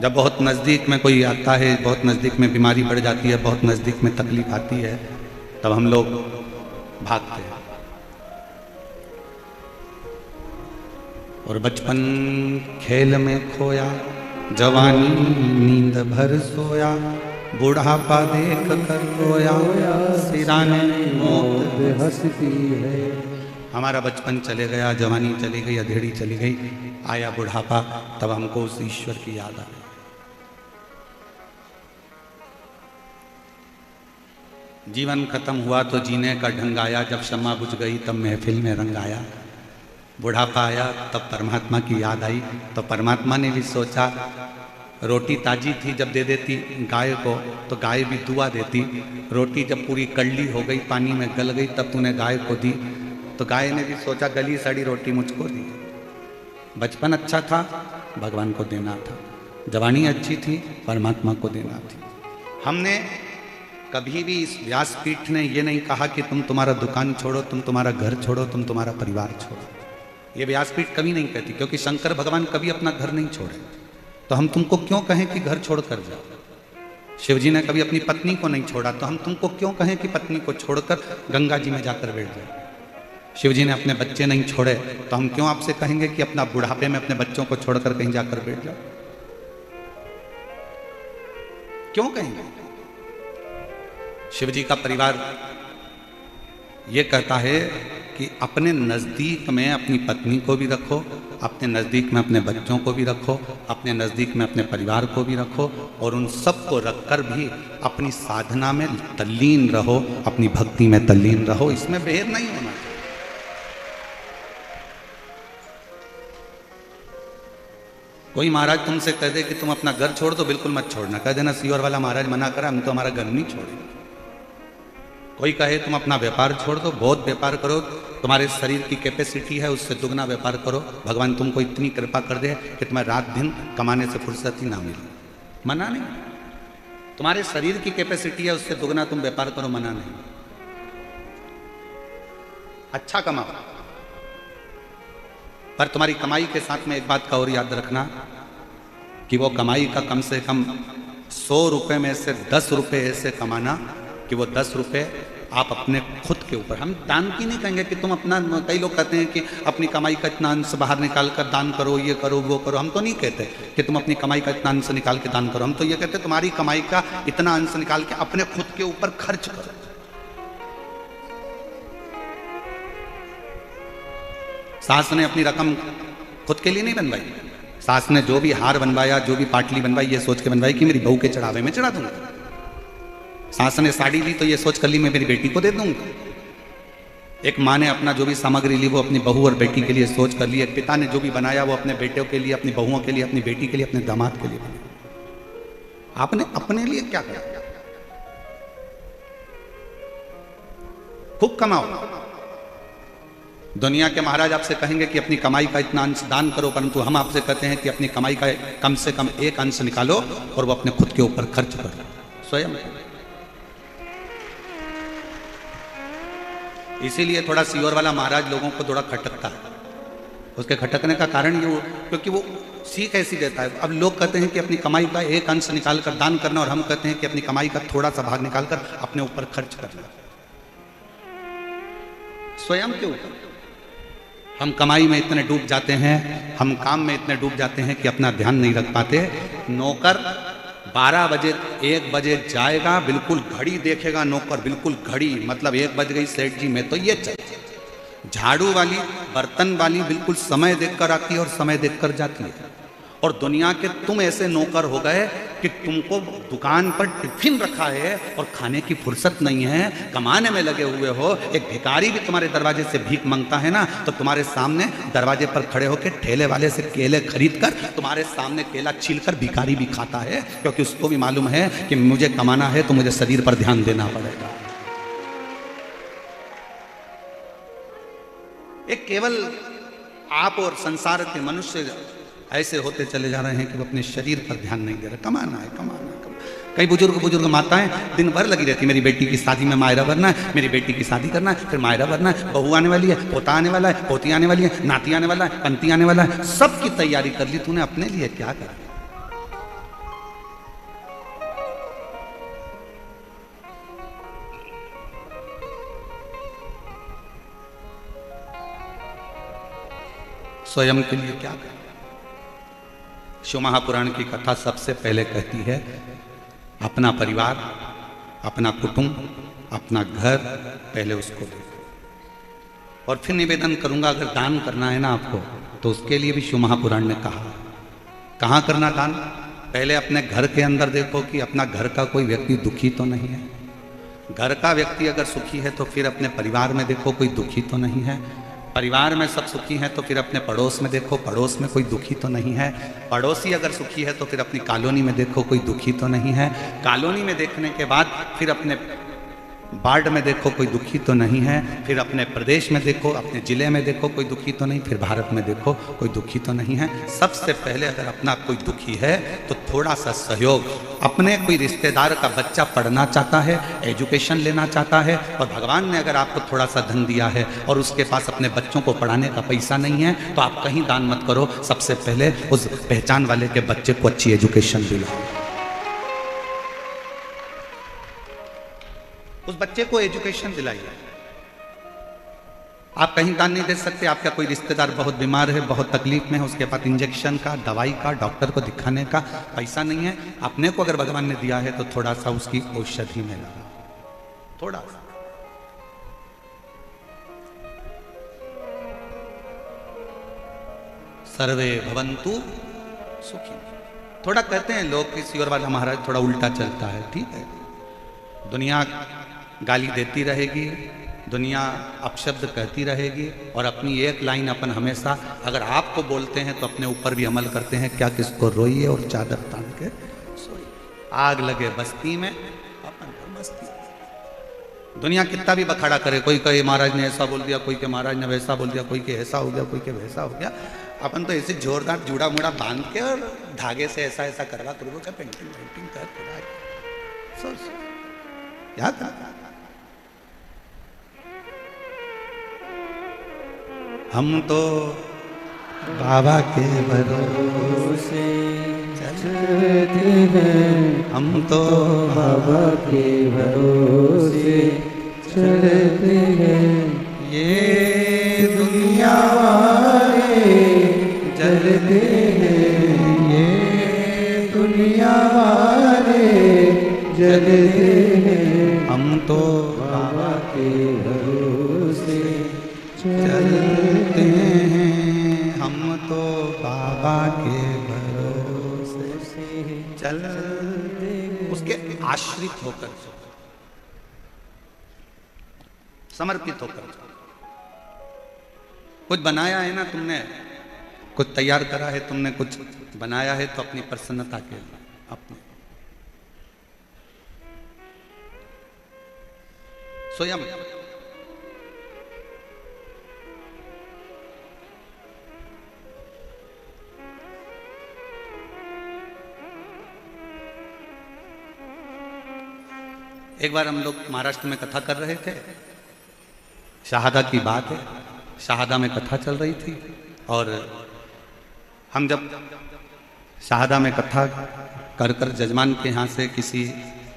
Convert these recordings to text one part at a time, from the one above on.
जब बहुत नज़दीक में कोई आता है, बहुत नज़दीक में बीमारी बढ़ जाती है, बहुत नज़दीक में तकलीफ आती है, तब हम लोग भागते हैं। और बचपन खेल में खोया, जवानी नींद भर सोया, बुढ़ापा देख कर रोया, सिराने मौत हंसती है। हमारा बचपन चले गया, जवानी चली गई, अधेड़ी चली गई, आया बुढ़ापा, तब हमको उस ईश्वर की याद आई। जीवन खत्म हुआ तो जीने का ढंग आया, जब शम्मा बुझ गई तब महफिल में रंग आया। बुढ़ापा आया तब परमात्मा की याद आई, तो परमात्मा ने भी सोचा, रोटी ताजी थी जब दे देती गाय को तो गाय भी दुआ देती, रोटी जब पूरी कड़ली हो गई, पानी में गल गई, तब तूने गाय को दी, तो गाय ने भी सोचा गली सड़ी रोटी मुझको दी। बचपन अच्छा था, भगवान को देना था, जवानी अच्छी थी, परमात्मा को देना थी। हमने कभी भी इस व्यासपीठ ने ये नहीं कहा कि तुम तुम्हारा दुकान छोड़ो, तुम तुम्हारा घर छोड़ो, तुम तुम्हारा परिवार छोड़ो। ये व्यासपीठ कभी नहीं कहती, क्योंकि शंकर भगवान कभी अपना घर नहीं छोड़े, तो हम तुमको क्यों कहें कि घर छोड़ कर जाओ। शिव जी ने कभी अपनी पत्नी को नहीं छोड़ा, तो हम तुमको क्यों कहें कि पत्नी को छोड़कर गंगा जी में जाकर बैठ जाओ। शिव जी ने अपने बच्चे नहीं छोड़े, तो हम क्यों आपसे कहेंगे कि अपना बुढ़ापे में अपने बच्चों को छोड़कर कहीं जाकर बैठ जाओ। क्यों कहेंगे। शिव जी का परिवार ये कहता है कि अपने नज़दीक में अपनी पत्नी को भी रखो, अपने नज़दीक में अपने बच्चों को भी रखो, अपने नज़दीक में अपने परिवार को भी रखो, और उन सब को रखकर भी अपनी साधना में तल्लीन रहो, अपनी भक्ति में तल्लीन रहो। इसमें भेद नहीं होना चाहिए। कोई महाराज तुमसे कह दे कि तुम अपना घर छोड़ दो, बिल्कुल मत छोड़ना, कह देना सीवर वाला महाराज मना करा, हम तो हमारा घर नहीं छोड़ेंगे। कोई कहे तुम अपना व्यापार छोड़ दो, बहुत व्यापार करो, तुम्हारे शरीर की कैपेसिटी है उससे दुगना व्यापार करो, भगवान तुमको इतनी कृपा कर दे कि तुम्हें रात दिन कमाने से फुर्सत ही ना मिले, मना नहीं। तुम्हारे शरीर की कैपेसिटी है उससे दुगना तुम व्यापार करो, मना नहीं। अच्छा कमाओ, पर तुम्हारी कमाई के साथ में एक बात का और याद रखना कि वो कमाई का कम से कम 100 रुपए में से 10 रुपए ऐसे कमाना कि वो 10 रुपए आप अपने खुद के ऊपर, हम दान की नहीं कहेंगे कि तुम अपना, कई लोग कहते हैं कि अपनी कमाई का इतना अंश बाहर निकाल कर दान करो, ये करो वो करो, हम तो नहीं कहते कि तुम अपनी कमाई का इतना अंश निकाल के दान करो, हम तो ये कहते तुम्हारी कमाई का इतना अंश निकाल के अपने खुद के ऊपर खर्च करो। सास ने अपनी रकम खुद के लिए नहीं बनवाई, सास ने जो भी हार बनवाया, जो भी पाटली बनवाई, ये सोच के बनवाई कि मेरी बहू के चढ़ावे में चढ़ा दूंगा। सास ने साड़ी ली तो ये सोच कर ली मैं मेरी बेटी को दे दूंगा। एक माँ ने अपना जो भी सामग्री ली वो अपनी बहू और बेटी के लिए सोच कर ली। एक पिता ने जो भी बनाया वो अपने बेटों के लिए, अपनी बहुओं के लिए, अपनी बेटी के लिए, अपने दामाद के लिए बनाया। आपने अपने लिए क्या करा? खूब कमाओ। दुनिया के महाराज आपसे कहेंगे कि अपनी कमाई का इतना अंश दान करो, परंतु हम आपसे कहते हैं कि अपनी कमाई का कम से कम एक अंश निकालो और वो अपने खुद के ऊपर खर्च करो स्वयं। इसीलिए थोड़ा सीवर वाला महाराज लोगों को थोड़ा खटकता है। उसके खटकने का कारण ये क्योंकि वो सीख ऐसी देता है। अब लोग कहते हैं कि अपनी कमाई का एक अंश निकाल कर दान करना, और हम कहते हैं कि अपनी कमाई का थोड़ा सा भाग निकाल कर अपने ऊपर खर्च करना, स्वयं के ऊपर। हम कमाई में इतने डूब जाते हैं, हम काम में इतने डूब जाते हैं कि अपना ध्यान नहीं रख पाते। नौकर 12 बजे 1 बजे जाएगा, बिल्कुल घड़ी देखेगा नौकर, बिल्कुल घड़ी, मतलब 1 बज गई सेठ जी में तो ये चल। झाड़ू वाली, बर्तन वाली बिल्कुल समय देखकर आती है और समय देखकर जाती है। और दुनिया के तुम ऐसे नौकर हो गए कि तुमको दुकान पर टिफिन रखा है और खाने की फुर्सत नहीं है, कमाने में लगे हुए हो। एक भिखारी भी तुम्हारे दरवाजे से भीख मांगता है ना, तो तुम्हारे सामने दरवाजे पर खड़े होकर ठेले वाले से केले खरीद कर तुम्हारे सामने केला छीलकर भिखारी भी खाता है, क्योंकि उसको भी मालूम है कि मुझे कमाना है तो मुझे शरीर पर ध्यान देना पड़ेगा। एक केवल आप और संसार के मनुष्य ऐसे होते चले जा रहे हैं कि वो अपने शरीर पर ध्यान नहीं दे रहे। कमाना है, कमाना है, कमाना। कई बुजुर्ग माताएं दिन भर लगी रहती, मेरी बेटी की शादी में मायरा भरना है, मेरी बेटी की शादी करना है, फिर मायरा भरना है, बहू आने वाली है, पोता आने वाला है, पोती आने वाली है, नाती आने वाला है, पंती आने वाला है, सबकी तैयारी कर ली। तूने अपने लिए क्या करा? स्वयं के लिए क्या करें। शिव महापुराण की कथा सबसे पहले कहती है अपना परिवार, अपना कुटुंब, अपना घर पहले उसको देखो। और फिर निवेदन करूंगा अगर दान करना है ना आपको तो उसके लिए भी शिव महापुराण ने कहा। कहाँ करना दान? पहले अपने घर के अंदर देखो कि अपना घर का कोई व्यक्ति दुखी तो नहीं है। घर का व्यक्ति अगर सुखी है तो फिर अपने परिवार में देखो कोई दुखी तो नहीं है। परिवार में सब सुखी हैं तो फिर अपने पड़ोस में देखो पड़ोस में कोई दुखी तो नहीं है। पड़ोसी अगर सुखी है तो फिर अपनी कॉलोनी में देखो कोई दुखी तो नहीं है। कॉलोनी में देखने के बाद फिर अपने वार्ड में देखो कोई दुखी तो नहीं है। फिर अपने प्रदेश में देखो, अपने जिले में देखो कोई दुखी तो नहीं। फिर भारत में देखो कोई दुखी तो नहीं है। सबसे पहले अगर अपना कोई दुखी है तो थोड़ा सा सहयोग। अपने कोई रिश्तेदार का बच्चा पढ़ना चाहता है, एजुकेशन लेना चाहता है और भगवान ने अगर आपको थोड़ा सा धन दिया है और उसके पास अपने बच्चों को पढ़ाने का पैसा नहीं है तो आप कहीं दान मत करो। सबसे पहले उस पहचान वाले के बच्चे को अच्छी एजुकेशन दिलाओ। उस बच्चे को एजुकेशन दिलाइए। आप कहीं दान नहीं दे सकते। आपका कोई रिश्तेदार बहुत बीमार है, बहुत तकलीफ में है, उसके पास इंजेक्शन का, दवाई का, डॉक्टर को दिखाने का पैसा नहीं है। अपने को अगर भगवान ने दिया है तो थोड़ा सा उसकी औषधि में लगा, थोड़ा सा। सर्वे भवन्तु सुखी। थोड़ा कहते हैं लोग किसी और वाला महाराज थोड़ा उल्टा चलता है, ठीक है। दुनिया गाली देती रहेगी, दुनिया अपशब्द कहती रहेगी और अपनी एक लाइन अपन हमेशा अगर आपको बोलते हैं तो अपने ऊपर भी अमल करते हैं। क्या किसको रोइए और चादर तान के सोइए। आग लगे बस्ती में अपन बस्ती। दुनिया कितना भी बखाड़ा करे, कोई कहे महाराज ने ऐसा बोल दिया, कोई के महाराज ने वैसा बोल दिया, कोई के ऐसा हो गया, कोई के वैसा हो गया। अपन तो ऐसे जोरदार जूड़ा मुड़ा बांध के और धागे से ऐसा ऐसा करवा कर पेंटिंग पेंटिंग कर याद हम तो बाबा के भरोसे चलते हैं। हम तो बाबा के भरोसे चलते हैं। ये दुनिया वाले जलते हैं, ये दुनिया वाले जलते हैं। हम तो बाबा के भरोसे चलते हैं। हम तो बाबा के भरोसे चलते, उसके आश्रित होकर, समर्पित होकर। कुछ बनाया है ना तुमने, कुछ तैयार करा है तुमने, कुछ बनाया है तो अपनी प्रसन्नता के लिए अपनी स्वयं। एक बार हम लोग महाराष्ट्र में कथा कर रहे थे, शहादा की बात है। शहादा में कथा चल रही थी और हम जब शहादा में कथा कर कर जजमान के यहाँ से किसी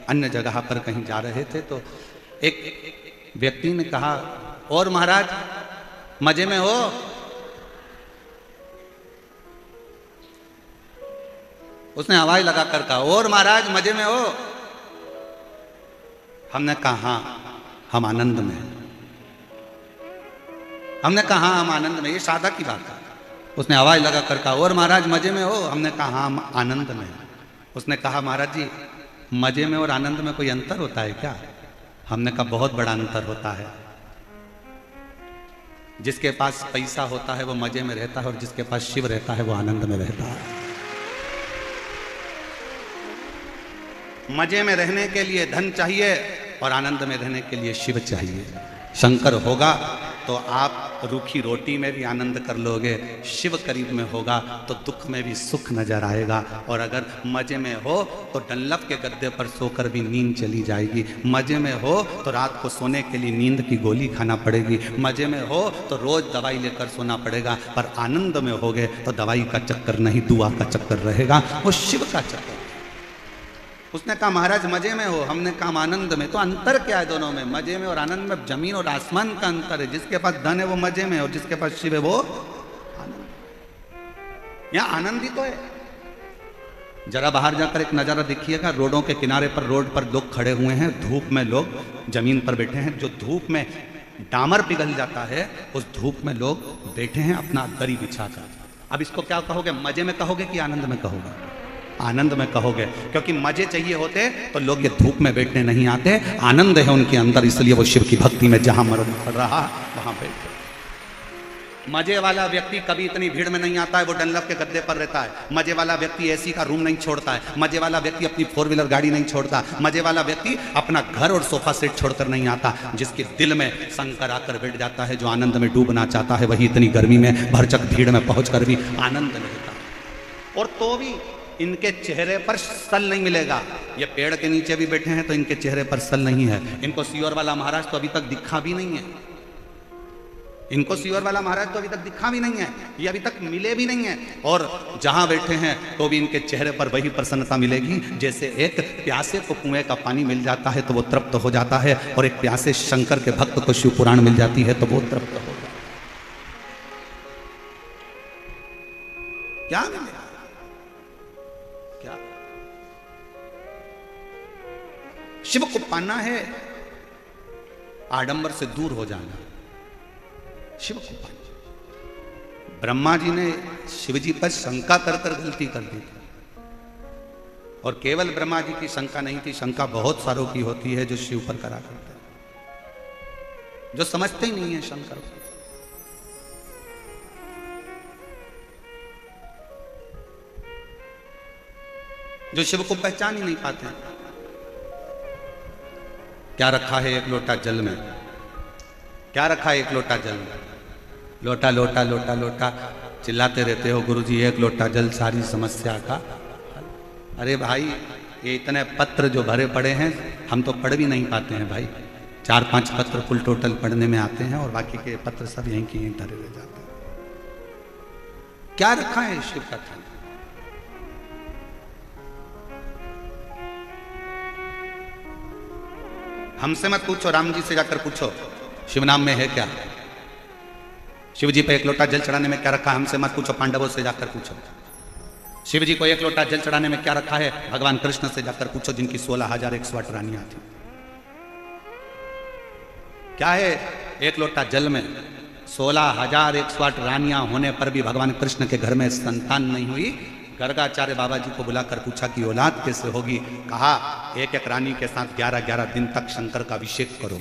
अन्य जगह पर कहीं जा रहे थे तो एक व्यक्ति ने कहा, और महाराज मजे में हो? उसने आवाज लगा कर कहा, और महाराज मजे में हो? हमने कहा हाँ हम आनंद में। हमने कहा हाँ हम आनंद में। ये सादा की बात है। उसने आवाज लगा कर कहा, और महाराज मजे में हो? हमने कहा हाँ हम आनंद में। उसने कहा, महाराज जी मजे में और आनंद में कोई अंतर होता है क्या? हमने कहा बहुत बड़ा अंतर होता है। जिसके पास पैसा होता है वो मजे में रहता है और जिसके पास शिव रहता है वो आनंद में रहता है। मजे में रहने के लिए धन चाहिए और आनंद में रहने के लिए शिव चाहिए। शंकर होगा तो आप रूखी रोटी में भी आनंद कर लोगे, शिव करीब में होगा तो दुख में भी सुख नजर आएगा। और अगर मजे में हो तो डंलप के गद्दे पर सोकर भी नींद चली जाएगी। मजे में हो तो रात को सोने के लिए नींद की गोली खाना पड़ेगी। मजे में हो तो रोज दवाई लेकर सोना पड़ेगा। पर आनंद में होगे तो दवाई का चक्कर नहीं, दुआ का चक्कर रहेगा, वो शिव का चक्कर। उसने कहा महाराज मजे में हो, हमने कहा आनंद में। तो अंतर क्या है दोनों में? मजे में और आनंद में जमीन और आसमान का अंतर है। जिसके पास धन है वो मजे में और जिसके पास शिव है वो आनंद। यहाँ आनंद ही तो है। जरा बाहर जाकर एक नज़ारा देखिएगा, रोडों के किनारे पर, रोड पर लोग खड़े हुए हैं, धूप में लोग जमीन पर बैठे हैं। जो धूप में डामर पिघल जाता है, उस धूप में लोग बैठे हैं अपना दरी बिछाकर। अब इसको क्या कहोगे, मजे में कहोगे कि आनंद में कहोगे? आनंद में कहोगे, क्योंकि मजे चाहिए होते तो लोग ये धूप में बैठने नहीं आते। आनंद है उनके अंदर, इसलिए वो शिव की भक्ति में जहां मर्द पड़ रहा वहां बैठे। मजे वाला व्यक्ति कभी इतनी भीड़ में नहीं आता है, वो डनलप के गद्दे पर रहता है। मजे वाला व्यक्ति एसी का रूम नहीं छोड़ता है। मजे वाला व्यक्ति अपनी 4 व्हीलर गाड़ी नहीं छोड़ता। मजे वाला व्यक्ति अपना घर और सोफा सेट छोड़कर नहीं आता। जिसके दिल में शंकर आकर बैठ जाता है, जो आनंद में डूबना चाहता है, वही इतनी गर्मी में भरचक भीड़ में पहुंचकर भी आनंद लेता। और तो भी इनके चेहरे पर सल नहीं मिलेगा। ये पेड़ के नीचे भी बैठे हैं तो इनके चेहरे पर सल नहीं है। इनको सीहोर वाला महाराज तो अभी तक दिखा भी नहीं है। इनको सीहोर वाला महाराज तो अभी तक दिखा भी नहीं है, ये अभी तक मिले भी नहीं है। और जहां बैठे हैं तो भी इनके चेहरे पर वही प्रसन्नता मिलेगी जैसे एक प्यासे को कुएं का पानी मिल जाता है तो वो तृप्त हो जाता है, और एक प्यासे शंकर के भक्त को शिव पुराण मिल जाती है तो वो तृप्त हो जाता है। क्या मिलेगा? क्या शिव को पाना है, आडंबर से दूर हो जाना। शिव को पाना। ब्रह्मा जी ने शिव जी पर शंका कर कर गलती कर दी थी, और केवल ब्रह्मा जी की शंका नहीं थी, शंका बहुत सारों की होती है जो शिव पर करा करते हैं, जो समझते ही नहीं है शंकर को। जो शिव को पहचान ही नहीं पाते हैं। क्या रखा है एक लोटा जल में? क्या रखा है एक लोटा जल में? लोटा लोटा लोटा लोटा चिल्लाते रहते हो गुरुजी, एक लोटा जल सारी समस्या का। अरे भाई, ये इतने पत्र जो भरे पड़े हैं हम तो पढ़ भी नहीं पाते हैं भाई। 4-5 पत्र फुल टोटल पढ़ने में आते हैं और बाकी के पत्र सब यहीं की यहीं धरे रह जाते हैं। क्या रखा है शिव का था? हमसे मत पूछो, राम जी से जाकर पूछो शिव नाम में है क्या। शिव जी पे एक लोटा जल चढ़ाने में क्या रखा है? हमसे मत पूछो, पांडवों से जाकर पूछो। शिव जी को एक लोटा जल चढ़ाने में क्या रखा है? भगवान कृष्ण से जाकर पूछो, जिनकी 16,108 रानियां थी। क्या है एक लोटा जल में? 16,108 रानियां होने पर भी भगवान कृष्ण के घर में संतान नहीं हुई। गर्गाचार्य बाबा जी को बुलाकर पूछा कि औलाद कैसे होगी? कहा एक एक रानी के साथ 11-11 दिन तक शंकर का अभिषेक करो।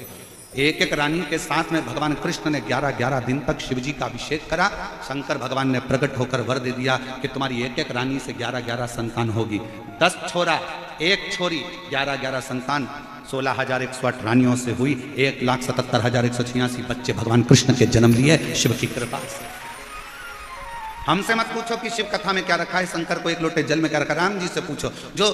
एक एक रानी के साथ में भगवान कृष्ण ने 11-11 दिन तक शिव जी का अभिषेक करा। शंकर भगवान ने प्रकट होकर वर दे दिया कि तुम्हारी एक एक रानी से 11-11 संतान होगी। 10 छोरा 1 छोरी, 11-11 संतान 16,108 रानियों से हुई। 1,77,186 बच्चे भगवान कृष्ण के जन्म लिए शिव की कृपा से। हमसे मत पूछो कि शिव कथा में क्या रखा है, शंकर को एक लोटे जल में क्या रखा। राम जी से पूछो, जो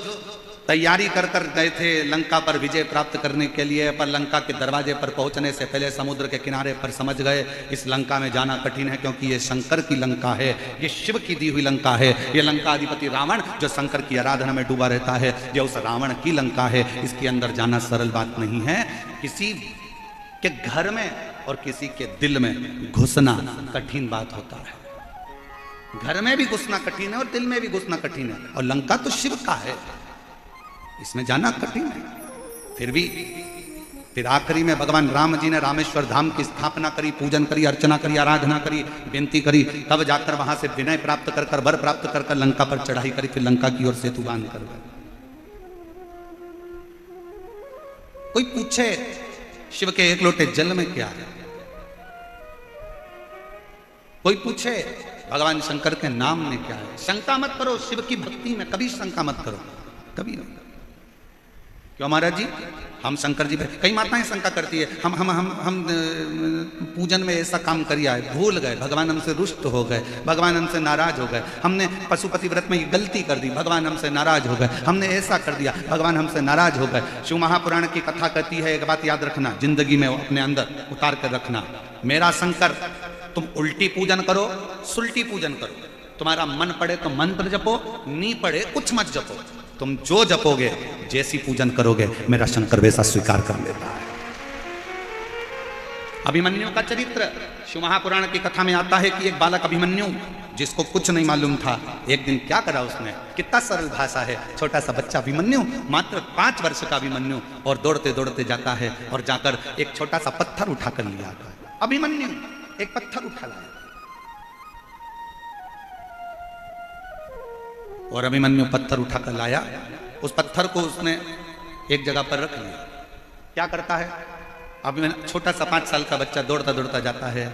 तैयारी कर कर गए थे लंका पर विजय प्राप्त करने के लिए, पर लंका के दरवाजे पर पहुंचने से पहले समुद्र के किनारे पर समझ गए इस लंका में जाना कठिन है, क्योंकि ये शंकर की लंका है, ये शिव की दी हुई लंका है। ये लंका अधिपति रावण जो शंकर की आराधना में डूबा रहता है, ये उस रावण की लंका है। इसके अंदर जाना सरल बात नहीं है। किसी के घर में और किसी के दिल में घुसना कठिन बात होता है। घर में भी घुसना कठिन है और दिल में भी घुसना कठिन है, और लंका तो शिव का है, इसमें जाना कठिन है। फिर आखिरी में भगवान राम जी ने रामेश्वर धाम की स्थापना करी, पूजन करी, अर्चना करी, आराधना करी, विनती करी, तब जाकर वहां से विनय प्राप्त कर कर, वर प्राप्त कर कर लंका पर चढ़ाई करी, फिर लंका की ओर सेतु बांध कर गए। कोई पूछे शिव के एक लोटे जल में क्या है? कोई पूछे भगवान शंकर के नाम में क्या है? शंका मत करो शिव की भक्ति में, कभी शंका मत करो, कभी नहीं। क्यों महाराज जी, हम शंकर जी पे, कई माताएं शंका करती है, हम पूजन में ऐसा काम किया है, भूल गए, भगवान हमसे रुष्ट हो गए, भगवान हमसे नाराज हो गए, हमने पशुपति व्रत में ये गलती कर दी, भगवान हमसे नाराज हो गए, हमने ऐसा कर दिया, भगवान हमसे नाराज हो गए। शिव महापुराण की कथा कहती है, एक बात याद रखना, जिंदगी में अपने अंदर उतार कर रखना, मेरा शंकर, तुम उल्टी पूजन करो, सुल्टी पूजन करो, तुम्हारा मन पड़े तो मंत्र जपो, नहीं पड़े कुछ मत जपो, तुम जो जपोगे, जैसी पूजन करोगे, मेरा शंकर वैसा स्वीकार कर लेता है। अभिमन्यु का चरित्र शिव महापुराण की कथा में आता है कि एक बालक अभिमन्यु जिसको कुछ नहीं मालूम था, एक दिन क्या करा उसने, कितना सरल भाषा है। छोटा सा बच्चा अभिमन्यु, मात्र 5 वर्ष का अभिमन्यु, और दौड़ते दौड़ते जाता है और जाकर एक छोटा सा पत्थर उठा कर लिया। अभिमन्यु एक पत्थर उठा लाया और अभिमन्यु पत्थर उठा कर लाया। उस पत्थर को उसने एक जगह पर रख लिया। क्या करता है, अभिमन्यु छोटा सा 5 साल का बच्चा दौड़ता दौड़ता जाता है,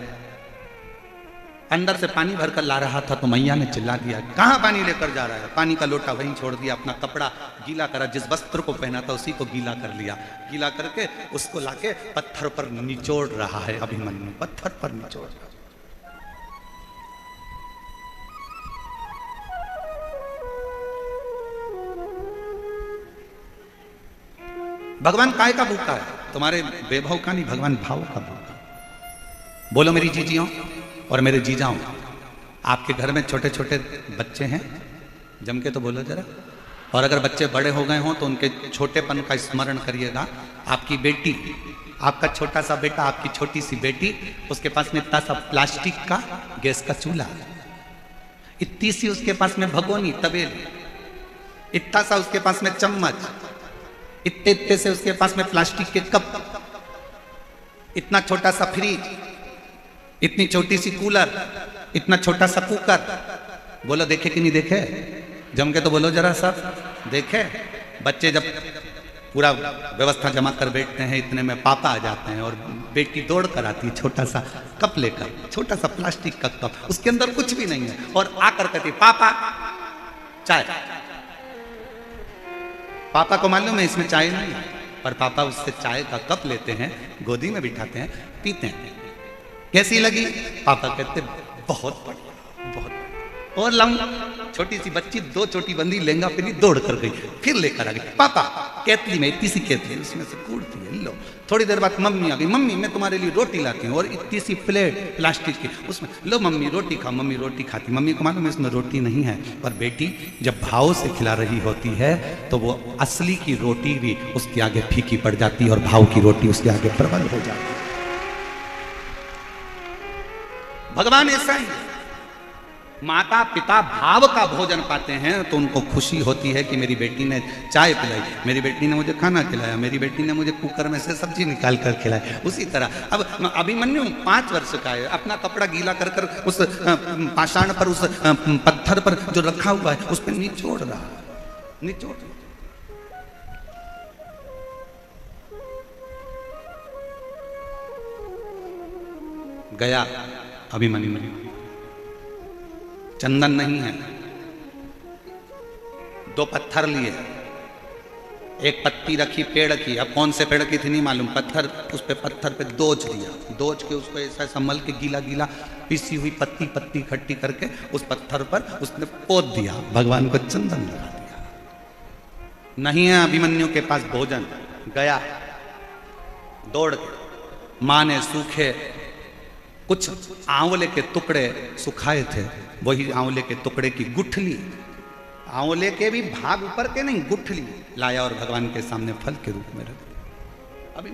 अंदर से पानी भरकर ला रहा था तो मैया ने चिल्ला दिया, कहाँ पानी लेकर जा रहा है। पानी का लोटा वहीं छोड़ दिया, अपना कपड़ा गीला करा, जिस वस्त्र को पहना था उसी को गीला कर लिया। गीला करके उसको लाके पत्थर पर निचोड़ रहा है अभिमन्यु, पत्थर पर निचोड़ रहा है। भगवान काय का भूखा है, तुम्हारे वैभव का नहीं, भगवान भाव का भूखा। बोलो मेरी जीजियों और मेरे जीजाओं, आपके घर में छोटे छोटे बच्चे हैं, जम के तो बोलो जरा। और अगर बच्चे बड़े हो गए हों तो उनके छोटेपन का स्मरण करिएगा। आपकी बेटी, आपका छोटा सा बेटा, आपकी छोटी सी बेटी, उसके पास में इतना सा प्लास्टिक का गैस का चूल्हा, इतनी सी उसके पास में भगोनी तबेली, इतना सा उसके पास में चम्मच, इतने इतने से उसके पास में प्लास्टिक के कप, इतना छोटा सा फ्रिज, इतनी छोटी सी कूलर, इतना छोटा सा कुकर। बोलो देखे कि नहीं देखे, जम के तो बोलो जरा सब देखे। बच्चे जब पूरा व्यवस्था जमा कर बैठते हैं, इतने में पापा आ जाते हैं और बेटी दौड़ कर आती है छोटा सा कप लेकर, छोटा सा प्लास्टिक का कप, उसके अंदर कुछ भी नहीं है, और आकर कहती पापा चाय। पापा को मालूम है इसमें चाय नहीं है, पर पापा उससे चाय का कप लेते हैं, गोदी में बिठाते हैं, पीते हैं। कैसी लगी? पापा कहते बहुत बढ़िया, बहुत बढ़िया। और लाऊं, छोटी सी बच्ची 2 चोटी बंदी लहंगा पहनी दौड़ कर गई, फिर लेकर आ गई। पापा केतली में इतनी सी केतली, उसमें से कूड़ती है, लो। थोड़ी देर बाद मम्मी आ गई, मम्मी मैं तुम्हारे लिए रोटी लाती हूँ, और इतनी सी प्लेट प्लास्टिक की, उसमें लो मम्मी रोटी खाओ। मम्मी रोटी खाती, मम्मी को मालूम है इसमें रोटी नहीं है, पर बेटी जब भाव से खिला रही होती है तो वो असली की रोटी भी उसके आगे फीकी पड़ जाती है और भाव की रोटी उसके आगे प्रबल हो जाती है। भगवान ऐसा ही, माता पिता भाव का भोजन पाते हैं तो उनको खुशी होती है कि मेरी बेटी ने चाय पिलाई, मेरी बेटी ने मुझे खाना खिलाया, मेरी बेटी ने मुझे कुकर में से सब्जी निकाल कर खिलाई। उसी तरह अब अभिमन्यु 5 वर्ष का है, अपना कपड़ा गीला कर कर उस पाषाण पर, उस पत्थर पर जो रखा हुआ है उस पर निचोड़ रहा, निचोड़। गया अभिमन्यु, चंदन नहीं है, 2 पत्थर लिए, एक पत्ती रखी पेड़ की, अब कौन से पेड़ की थी नहीं मालूम, पत्थर, उस पे पत्थर पे दोज दिया, दोज के उसको ऐसा संभल के गीला गीला पिसी हुई पत्ती पत्ती इकट्ठी करके उस पत्थर पर उसने पोत दिया, भगवान को चंदन लगा दिया। नहीं है अभिमन्यु के पास भोजन, गया दौड़ के, माँ ने सूखे कुछ आंवले के टुकड़े सुखाए थे, वही आंवले के टुकड़े की गुठली, आंवले के भी भाग ऊपर के नहीं, गुठली लाया और भगवान के सामने फल के रूप में रख दिया। अभी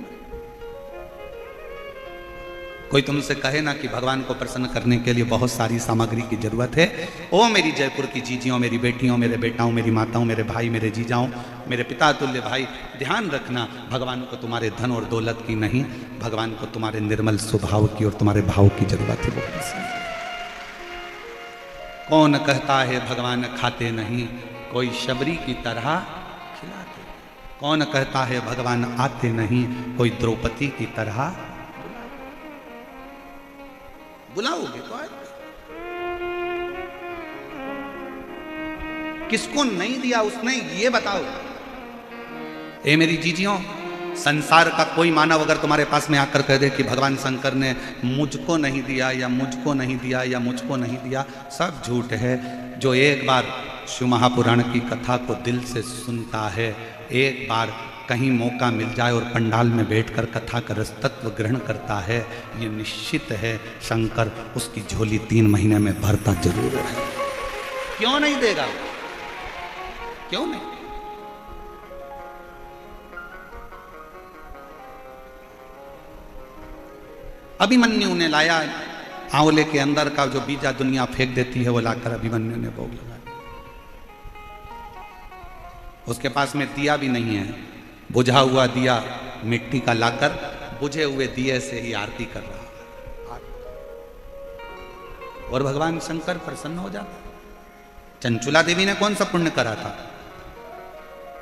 कोई तुमसे कहे ना कि भगवान को प्रसन्न करने के लिए बहुत सारी सामग्री की जरूरत है, ओ मेरी जयपुर की जीजियों, मेरी बेटियों, मेरे बेटाओं, मेरी माताओं, मेरे भाई, मेरे जीजाओं, मेरे पिता तुल्य भाई, ध्यान रखना, भगवान को तुम्हारे धन और दौलत की नहीं, भगवान को तुम्हारे निर्मल स्वभाव की और तुम्हारे भाव की जरूरत है। वो कौन कहता है भगवान खाते नहीं, कोई शबरी की तरह खिलाते। कौन कहता है भगवान आते नहीं, कोई द्रौपदी की तरह बुलाओगे तो आए। किसको नहीं दिया उसने ये बताओ। ए मेरी जीजियों, संसार का कोई मानव अगर तुम्हारे पास में आकर कह दे कि भगवान शंकर ने मुझको नहीं दिया या मुझको नहीं दिया या मुझको नहीं दिया, सब झूठ है। जो एक बार शिव महापुराण की कथा को दिल से सुनता है, एक बार कहीं मौका मिल जाए और पंडाल में बैठकर कथा का रस तत्व ग्रहण करता है, ये निश्चित है शंकर उसकी झोली 3 महीने में भरता जरूर है। क्यों नहीं देगा? क्यों नहीं? अभिमन्यु ने लाया आंवले के अंदर का जो बीजा दुनिया फेंक देती है वो लाकर अभिमन्यु ने भोग लगा। उसके पास में दिया भी नहीं है, बुझा हुआ दिया मिट्टी का लाकर बुझे हुए दिए से ही आरती कर रहा और भगवान शंकर प्रसन्न हो जाता। चंचुला देवी ने कौन सा पुण्य करा था?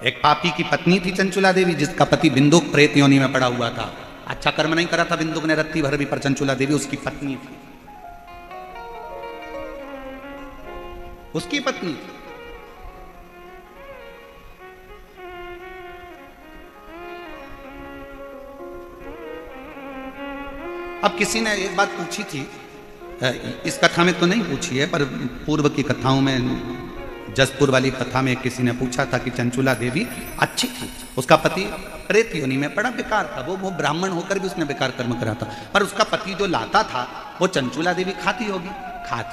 एक पापी की पत्नी थी चंचुला देवी, जिसका पति बिंदुक प्रेत योनि में पड़ा हुआ था। अच्छा कर्म नहीं करा था बिंदुक ने रत्ती भर भी, पर चंचुला देवी उसकी पत्नी थी, उसकी पत्नी थी। अब किसी ने एक बात पूछी थी, इस कथा में तो नहीं पूछी है, पर पूर्व की कथाओं में, जसपुर वाली कथा में किसी ने पूछा था कि चंचुला देवी अच्छी थी, उसका पति प्रेत योनि में पड़ा, बेकार था, वो ब्राह्मण होकर भी उसने बेकार कर्म करा था, पर उसका पति जो लाता था वो चंचुला देवी खाती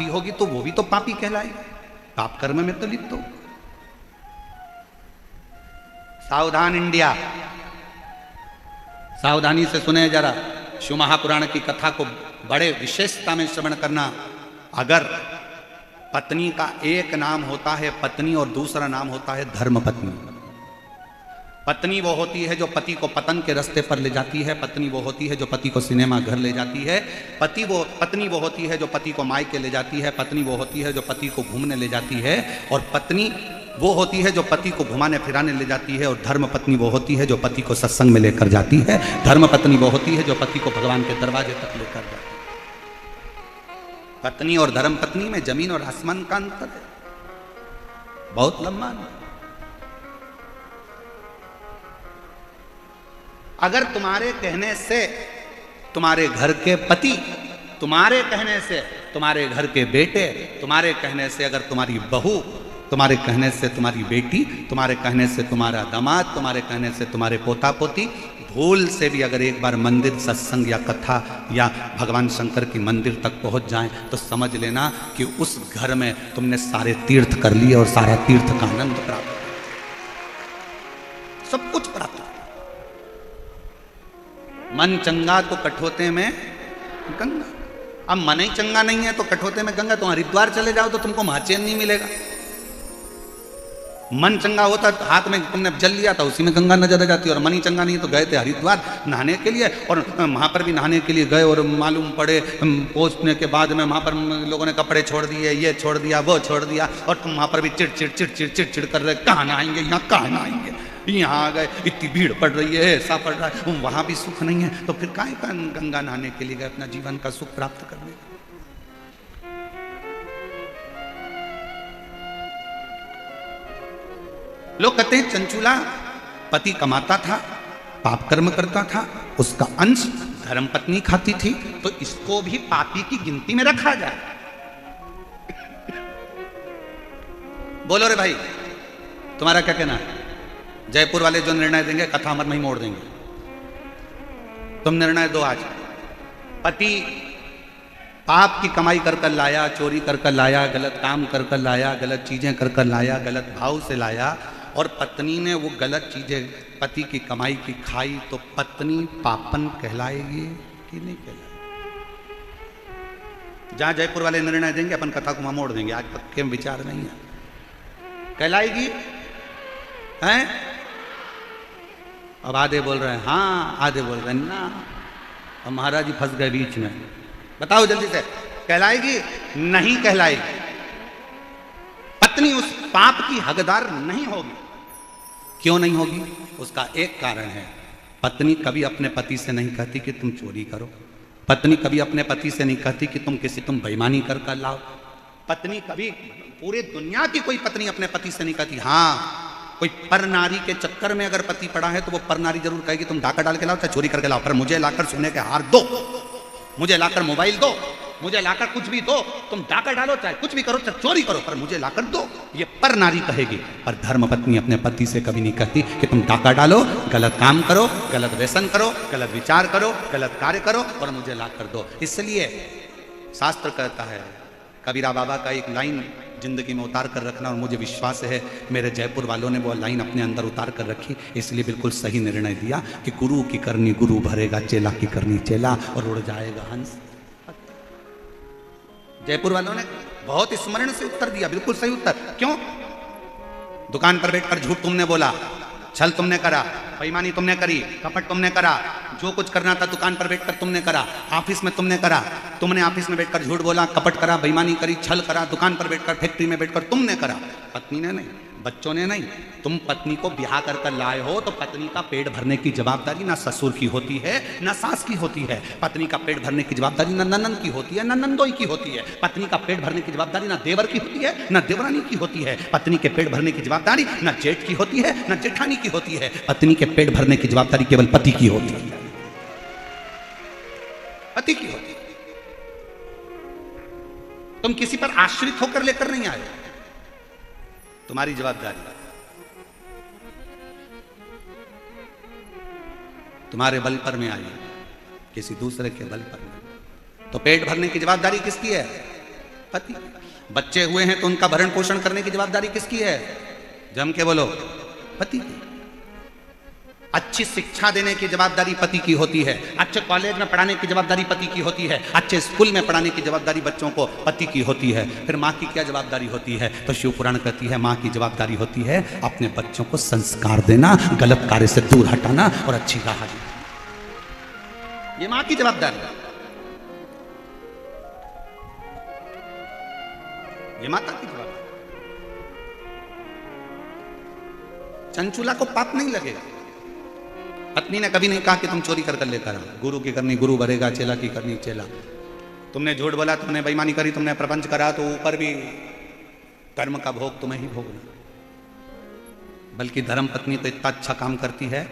होगी तो वो भी तो पापी कहलाएगी, पाप कर्म में तो लिप्त हो। सावधान इंडिया, सावधानी से सुने जरा, शिव महापुराण की कथा को बड़े विशेषता में श्रवण करना। अगर पत्नी का एक नाम होता है पत्नी और दूसरा नाम होता है धर्म पत्नी। पत्नी वो होती है जो पति को पतन के रास्ते पर ले जाती है, पत्नी वो होती है जो पति को सिनेमा घर ले जाती है, पत्नी वो होती है जो पति को मायके ले जाती है, पत्नी वो होती है जो पति को घूमने ले जाती है, और पत्नी वो होती है जो पति को घुमाने फिराने ले जाती है, और धर्म पत्नी वो होती है जो पति को सत्संग में लेकर जाती है, धर्म पत्नी वो होती है जो पति को भगवान के दरवाजे तक लेकर जाती है। पत्नी और धर्म पत्नी में जमीन और आसमान का अंतर है, बहुत लंबा अंतर। अगर तुम्हारे कहने से तुम्हारे घर के पति, तुम्हारे कहने से तुम्हारे घर के बेटे, तुम्हारे कहने से अगर तुम्हारी बहू, तुम्हारे कहने से तुम्हारी बेटी, तुम्हारे कहने से तुम्हारा दामाद, तुम्हारे कहने से तुम्हारे पोता पोती भूल से भी अगर एक बार मंदिर, सत्संग या कथा या भगवान शंकर की मंदिर तक पहुंच जाएं, तो समझ लेना कि उस घर में तुमने सारे तीर्थ कर लिए और सारा तीर्थ का आनंद प्राप्त, सब कुछ प्राप्त। मन चंगा तो कठोते में गंगा। अब मन ही चंगा नहीं है तो कठोते में गंगा। तुम हरिद्वार चले जाओ तो तुमको वहां चैन नहीं मिलेगा। मन चंगा होता तो हाथ में तुमने जल लिया था, उसी में गंगा नजर आ जाती। और मन ही चंगा नहीं तो गए थे हरिद्वार नहाने के लिए, और वहां पर भी नहाने के लिए गए और मालूम पड़े पहुंचने के बाद में वहां पर लोगों ने कपड़े छोड़ दिए, ये छोड़ दिया, वो छोड़ दिया, और तुम वहां पर भी चिड़ कर रहे, कहाँ नहाएंगे, यहाँ कहाँ नहाएंगे, यहाँ आ गए, इतनी भीड़ पड़ रही है, ऐसा पड़ रहा है, वहां भी सुख नहीं है, तो फिर काहे का गंगा नहाने के लिए गए अपना जीवन का सुख प्राप्त करने। लोग कहते हैं चंचुला पति कमाता था, पाप कर्म करता था, उसका अंश धर्म पत्नी खाती थी, तो इसको भी पापी की गिनती में रखा जाए। बोलो रे भाई, तुम्हारा क्या कहना है? जयपुर वाले जो निर्णय देंगे कथा अमर में ही मोड़ देंगे। तुम निर्णय दो आज। पति पाप की कमाई कर कर लाया, चोरी कर कर लाया, गलत काम कर कर लाया, गलत चीजें कर कर लाया, गलत भाव से लाया, और पत्नी ने वो गलत चीजें पति की कमाई की खाई, तो पत्नी पापन कहलाएगी कि नहीं कहलाएगी? जहां जयपुर वाले निर्णय देंगे अपन कथा को मोड़ देंगे। आज तक के विचार नहीं है, कहलाएगी हैं? अब आधे बोल रहे हैं हाँ, आधे बोल रहे हैं ना। अब महाराज जी फंस गए बीच में। बताओ जल्दी से, कहलाएगी नहीं कहलाएगी? पत्नी उस पाप की हकदार नहीं होगी। क्यों नहीं होगी? उसका एक कारण है, पत्नी कभी अपने पति से नहीं कहती कि तुम चोरी करो, पत्नी कभी अपने पति से नहीं कहती कि तुम बेईमानी कर कर लाओ, पत्नी कभी, पूरे दुनिया की कोई पत्नी अपने पति से नहीं कहती। हाँ, कोई पर नारी के चक्कर में अगर पति पड़ा है तो वो पर नारी जरूर कहेगी तुम डाका डाल के लाओ चाहे चोरी करके लाओ, पर मुझे लाकर सोने के हार दो, मुझे लाकर मोबाइल दो, मुझे लाकर कुछ भी दो, तुम डाका डालो चाहे कुछ भी करो, चाहे चोरी करो, पर मुझे लाकर दो। ये पर नारी कहेगी। पर धर्म पत्नी अपने पति से कभी नहीं कहती कि तुम डाका डालो, गलत काम करो, गलत व्यसन करो, गलत विचार करो, गलत कार्य करो और मुझे लाकर दो। इसलिए शास्त्र कहता है, कबीरा बाबा का एक लाइन जिंदगी में उतार कर रखना, और मुझे विश्वास है मेरे जयपुर वालों ने वो लाइन अपने अंदर उतार कर रखी, इसलिए बिल्कुल सही निर्णय दिया कि गुरु की करनी गुरु भरेगा, चेला की करनी चेला, और उड़ जाएगा हंस। जयपुर वालों ने बहुत स्मरण से उत्तर दिया, बिल्कुल सही उत्तर। क्यों? दुकान पर बैठकर झूठ तुमने बोला, छल तुमने करा, बेईमानी तुमने करी, कपट तुमने करा, जो कुछ करना था दुकान पर बैठकर तुमने करा, ऑफिस में तुमने करा, तुमने ऑफिस में बैठकर झूठ बोला, कपट करा, बेईमानी करी, छल करा, दुकान पर बैठकर फैक्ट्री में बैठकर तुमने करा। पत्नी ने नहीं, बच्चों ने नहीं। तुम पत्नी को ब्याह कर लाए हो तो पत्नी का पेट भरने की जवाबदारी ना ससुर की होती है ना सास की होती है। पत्नी का पेट भरने की जवाबदारी ना ननद की होती है ना नंदोई की होती है। पत्नी का पेट भरने की जवाबदारी ना देवर की होती है ना देवरानी की होती है। पत्नी के पेट भरने की जवाबदारी ना जेठ की होती है ना जेठानी की होती है। पत्नी के पेट भरने की जवाबदारी केवल पति की होती है, पति की होती है। तुम किसी पर आश्रित होकर लेकर नहीं आए, तुम्हारी जवाबदारी, तुम्हारे बल पर में आई, किसी दूसरे के बल पर नहीं। तो पेट भरने की जवाबदारी किसकी है? पति। बच्चे हुए हैं तो उनका भरण पोषण करने की जवाबदारी किसकी है? जम के बोलो, पति की। अच्छी शिक्षा देने की जवाबदारी पति की होती है, अच्छे कॉलेज में पढ़ाने की जवाबदारी पति की होती है, अच्छे स्कूल में पढ़ाने की जवाबदारी बच्चों को पति की होती है। फिर माँ की क्या जवाबदारी होती है? तो शिव पुराण कहती है माँ की जवाबदारी होती है अपने बच्चों को संस्कार देना, गलत कार्य से दूर हटाना और अच्छी राह देना। ये माँ की जवाबदारी है, ये माता की जवाबदारी। चंचुला को पाप नहीं लगेगा। पत्नी ने कभी नहीं कहा कि तुम चोरी कर लेकर आओ, गुरु की करनी गुरु भरेगा, चेला की करनी चेला। तुमने झूठ बोला, तुमने बेईमानी करी, तुमने प्रपंच करा, तो ऊपर भी कर्म का भोग तुम्हें ही भोगना। बल्कि धर्म पत्नी तो इतना अच्छा काम करती है,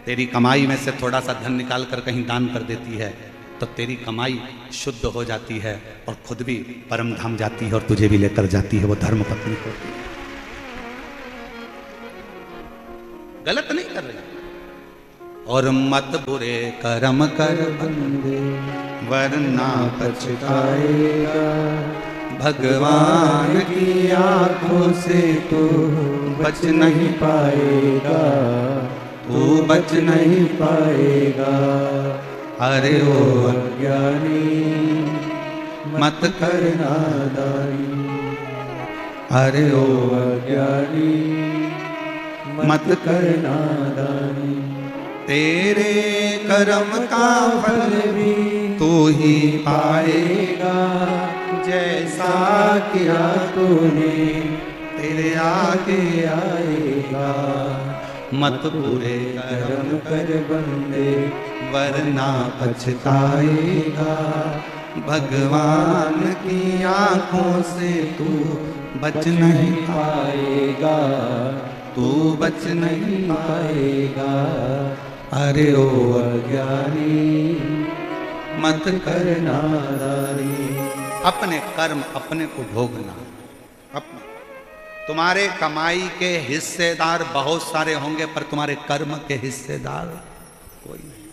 तेरी कमाई में से थोड़ा सा धन निकाल कर कहीं दान कर देती है तो तेरी कमाई शुद्ध हो जाती है और खुद भी परम धाम जाती है और तुझे भी लेकर जाती है। वो धर्म पत्नी होती है, गलत नहीं कर रही। और मत बुरे कर्म कर बंदे वरना पछताएगा, भगवान की आंखों से तू बच नहीं पाएगा, तू बच नहीं पाएगा। अरे ओ अज्ञानी मत कर नादानी, अरे ओ अज्ञानी मत कर नादानी। तेरे कर्म का फल भी तू ही पाएगा, जैसा किया तूने तेरे आगे आएगा। मत बुरे कर्म कर बंदे वरना पछताएगा, भगवान की आंखों से तू बच नहीं पाएगा, तू बच नहीं पाएगा। अरे ओ अज्ञानी मत कर नादानी। अपने कर्म अपने को भोगना। अपने तुम्हारे कमाई के हिस्सेदार बहुत सारे होंगे पर तुम्हारे कर्म के हिस्सेदार कोई नहीं।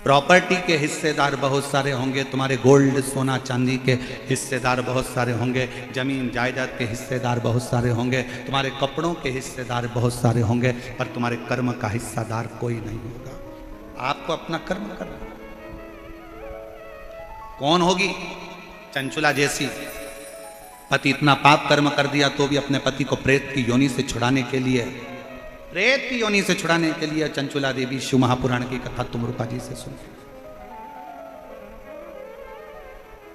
प्रॉपर्टी के हिस्सेदार बहुत सारे होंगे, तुम्हारे गोल्ड सोना चांदी के हिस्सेदार बहुत सारे होंगे, जमीन जायदाद के हिस्सेदार बहुत सारे होंगे, तुम्हारे कपड़ों के हिस्सेदार बहुत सारे होंगे, पर तुम्हारे कर्म का हिस्सेदार कोई नहीं होगा। आपको अपना कर्म करना। कौन होगी? चंचुला जैसी। पति इतना पाप कर्म कर दिया तो भी अपने पति को प्रेत की योनि से छुड़ाने के लिए, प्रेत की योनि से छुड़ाने के लिए चंचुला देवी शिव महापुराण की कथा तुम रूपा जी से सुन।